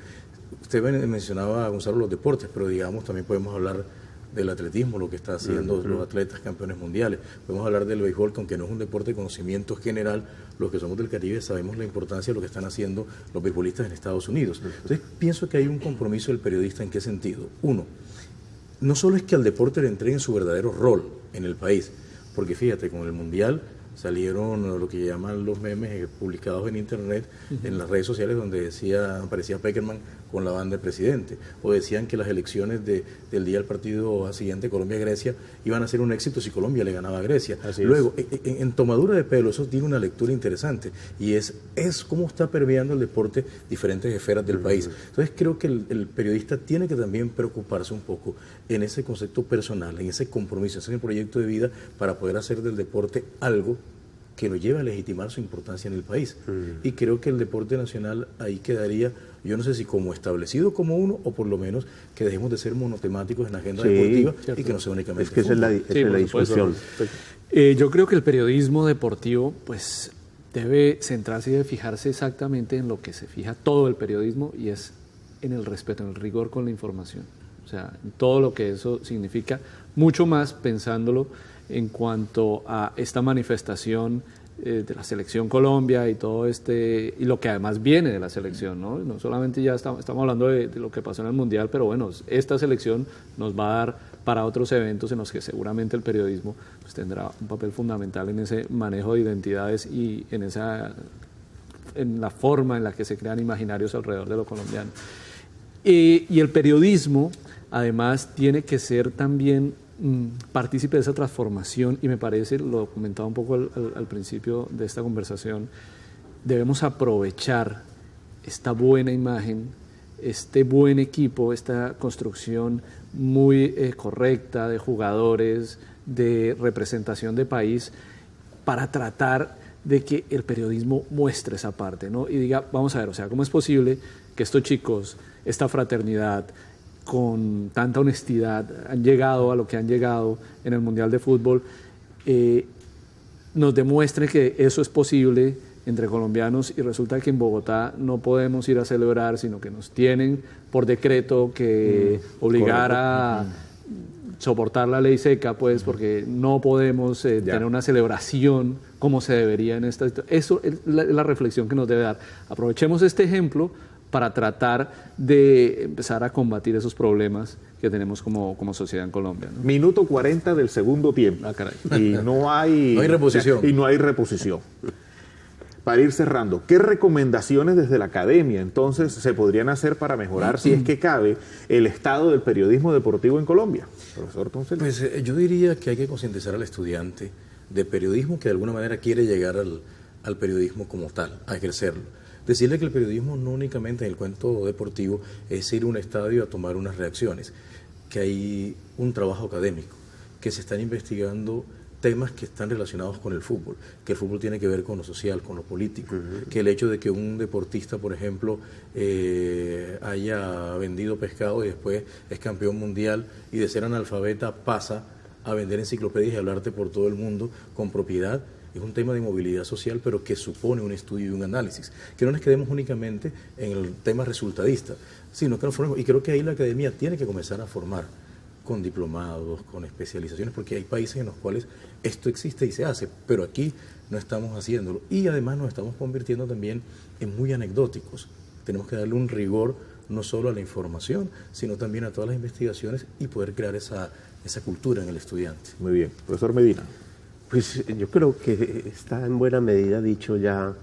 Usted mencionaba, Gonzalo, los deportes, pero digamos también podemos hablar del atletismo, lo que está haciendo los atletas campeones mundiales. Podemos hablar del béisbol, que aunque no es un deporte de conocimiento general, los que somos del Caribe sabemos la importancia de lo que están haciendo los beisbolistas en Estados Unidos. Entonces, pienso que hay un compromiso del periodista. ¿En qué sentido? Uno, no solo es que al deporte le entreguen su verdadero rol en el país, porque fíjate, con el Mundial salieron lo que llaman los memes publicados en internet, en las redes sociales, donde aparecía Peckerman con la banda del presidente, o decían que las elecciones del día del partido siguiente, Colombia-Grecia, iban a ser un éxito si Colombia le ganaba a Grecia. Luego, en tomadura de pelo, eso tiene una lectura interesante, y es cómo está permeando el deporte diferentes esferas del país. Entonces creo que el periodista tiene que también preocuparse un poco en ese concepto personal, en ese compromiso, en ese proyecto de vida, para poder hacer del deporte algo que lo lleve a legitimar su importancia en el país. Y creo que el deporte nacional ahí quedaría, yo no sé si como establecido como uno, o por lo menos que dejemos de ser monotemáticos en la agenda deportiva, y que no sea únicamente es que esa es la discusión. Yo creo que el periodismo deportivo pues debe centrarse y debe fijarse exactamente en lo que se fija todo el periodismo, y es en el respeto, en el rigor con la información. O sea, todo lo que eso significa, mucho más pensándolo en cuanto a esta manifestación de la Selección Colombia y todo y lo que además viene de la selección, ¿no? No solamente ya estamos hablando de lo que pasó en el Mundial, pero bueno, esta selección nos va a dar para otros eventos en los que seguramente el periodismo pues tendrá un papel fundamental en ese manejo de identidades y en la forma en la que se crean imaginarios alrededor de lo colombiano. Y el periodismo además tiene que ser también partícipe de esa transformación, y me parece, lo comentaba un poco al principio de esta conversación, debemos aprovechar esta buena imagen, este buen equipo, esta construcción muy correcta de jugadores, de representación de país, para tratar de que el periodismo muestre esa parte, ¿no? Y diga, vamos a ver, o sea, ¿cómo es posible que estos chicos, esta fraternidad, con tanta honestidad, han llegado a lo que han llegado en el Mundial de Fútbol, nos demuestre que eso es posible entre colombianos, y resulta que en Bogotá no podemos ir a celebrar, sino que nos tienen por decreto que obligar a soportar la ley seca, pues, porque no podemos tener una celebración como se debería en esta situación? Eso es la reflexión que nos debe dar. Aprovechemos este ejemplo para tratar de empezar a combatir esos problemas que tenemos como sociedad en Colombia, ¿no? Minuto 40 del segundo tiempo. Ah, caray. Y no hay reposición. Y no hay reposición. Para ir cerrando, ¿qué recomendaciones desde la academia entonces se podrían hacer para mejorar, si es que cabe, el estado del periodismo deportivo en Colombia? Profesor Toncel. Pues yo diría que hay que concientizar al estudiante de periodismo que de alguna manera quiere llegar al periodismo como tal, a ejercerlo. Decirle que el periodismo no únicamente en el cuento deportivo es ir a un estadio a tomar unas reacciones, que hay un trabajo académico, que se están investigando temas que están relacionados con el fútbol, que el fútbol tiene que ver con lo social, con lo político, que el hecho de que un deportista, por ejemplo, haya vendido pescado y después es campeón mundial y de ser analfabeta pasa a vender enciclopedias y hablarte por todo el mundo con propiedad, es un tema de movilidad social, pero que supone un estudio y un análisis, que no nos quedemos únicamente en el tema resultadista, sino que nos formemos, y creo que ahí la academia tiene que comenzar a formar con diplomados, con especializaciones, porque hay países en los cuales esto existe y se hace, pero aquí no estamos haciéndolo. Y además nos estamos convirtiendo también en muy anecdóticos. Tenemos que darle un rigor no solo a la información, sino también a todas las investigaciones y poder crear esa cultura en el estudiante. Muy bien. Profesor Medina. Pues yo creo que está en buena medida dicho ya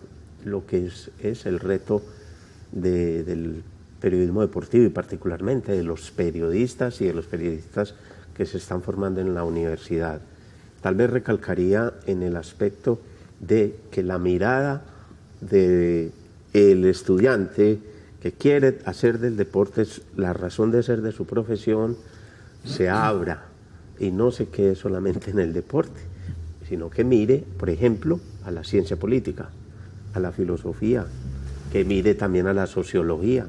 lo que es el reto del periodismo deportivo, y particularmente de los periodistas y de los periodistas que se están formando en la universidad. Tal vez recalcaría en el aspecto de que la mirada del estudiante que quiere hacer del deporte la razón de ser de su profesión se abra y no se quede solamente en el deporte, sino que mire, por ejemplo, a la ciencia política, a la filosofía, que mire también a la sociología.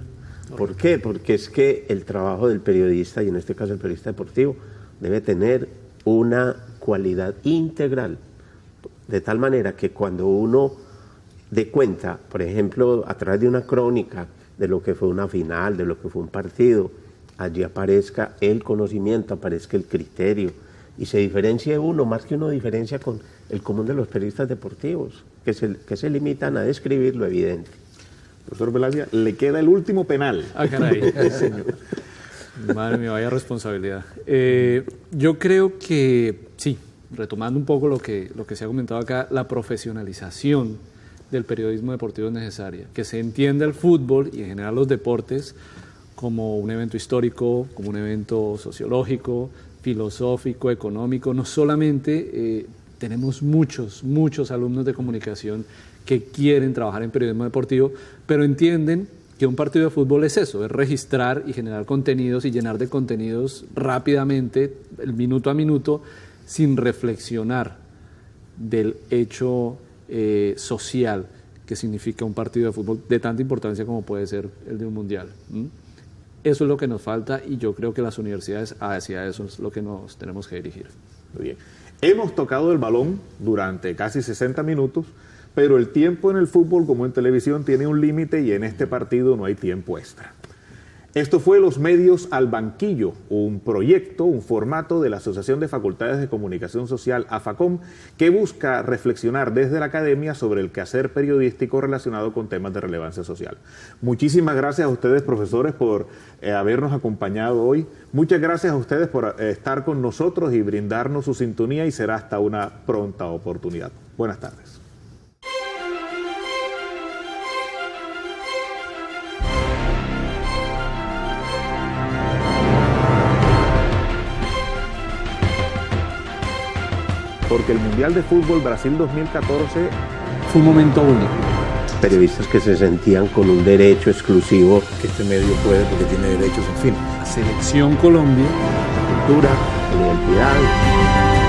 ¿Por qué? Porque es que el trabajo del periodista, y en este caso el periodista deportivo, debe tener una cualidad integral, de tal manera que cuando uno dé cuenta, por ejemplo, a través de una crónica de lo que fue una final, de lo que fue un partido, allí aparezca el conocimiento, aparezca el criterio, y se diferencie uno, más que uno diferencia con el común de los periodistas deportivos, que se limitan a describir lo evidente. Profesor Velavia, le queda el último penal. Ah, caray. Señor. Madre mía, vaya responsabilidad. Yo creo que, sí, retomando un poco lo que se ha comentado acá, la profesionalización del periodismo deportivo es necesaria. Que se entienda el fútbol y en general los deportes como un evento histórico, como un evento sociológico, filosófico, económico. No solamente tenemos muchos alumnos de comunicación que quieren trabajar en periodismo deportivo, pero entienden que un partido de fútbol es eso, es registrar y generar contenidos y llenar de contenidos rápidamente, el minuto a minuto, sin reflexionar del hecho social que significa un partido de fútbol de tanta importancia como puede ser el de un mundial. Eso es lo que nos falta, y yo creo que las universidades hacia eso es lo que nos tenemos que dirigir. Muy bien. Hemos tocado el balón durante casi 60 minutos, pero el tiempo en el fútbol, como en televisión, tiene un límite, y en este partido no hay tiempo extra. Esto fue Los Medios al Banquillo, un proyecto, un formato de la Asociación de Facultades de Comunicación Social, AFACOM, que busca reflexionar desde la academia sobre el quehacer periodístico relacionado con temas de relevancia social. Muchísimas gracias a ustedes, profesores, por habernos acompañado hoy. Muchas gracias a ustedes por estar con nosotros y brindarnos su sintonía, y será hasta una pronta oportunidad. Buenas tardes. porque el Mundial de Fútbol Brasil 2014 fue un momento único. Periodistas que se sentían con un derecho exclusivo. Que este medio puede porque tiene derechos, en fin. La Selección Colombia. Cultura, la identidad.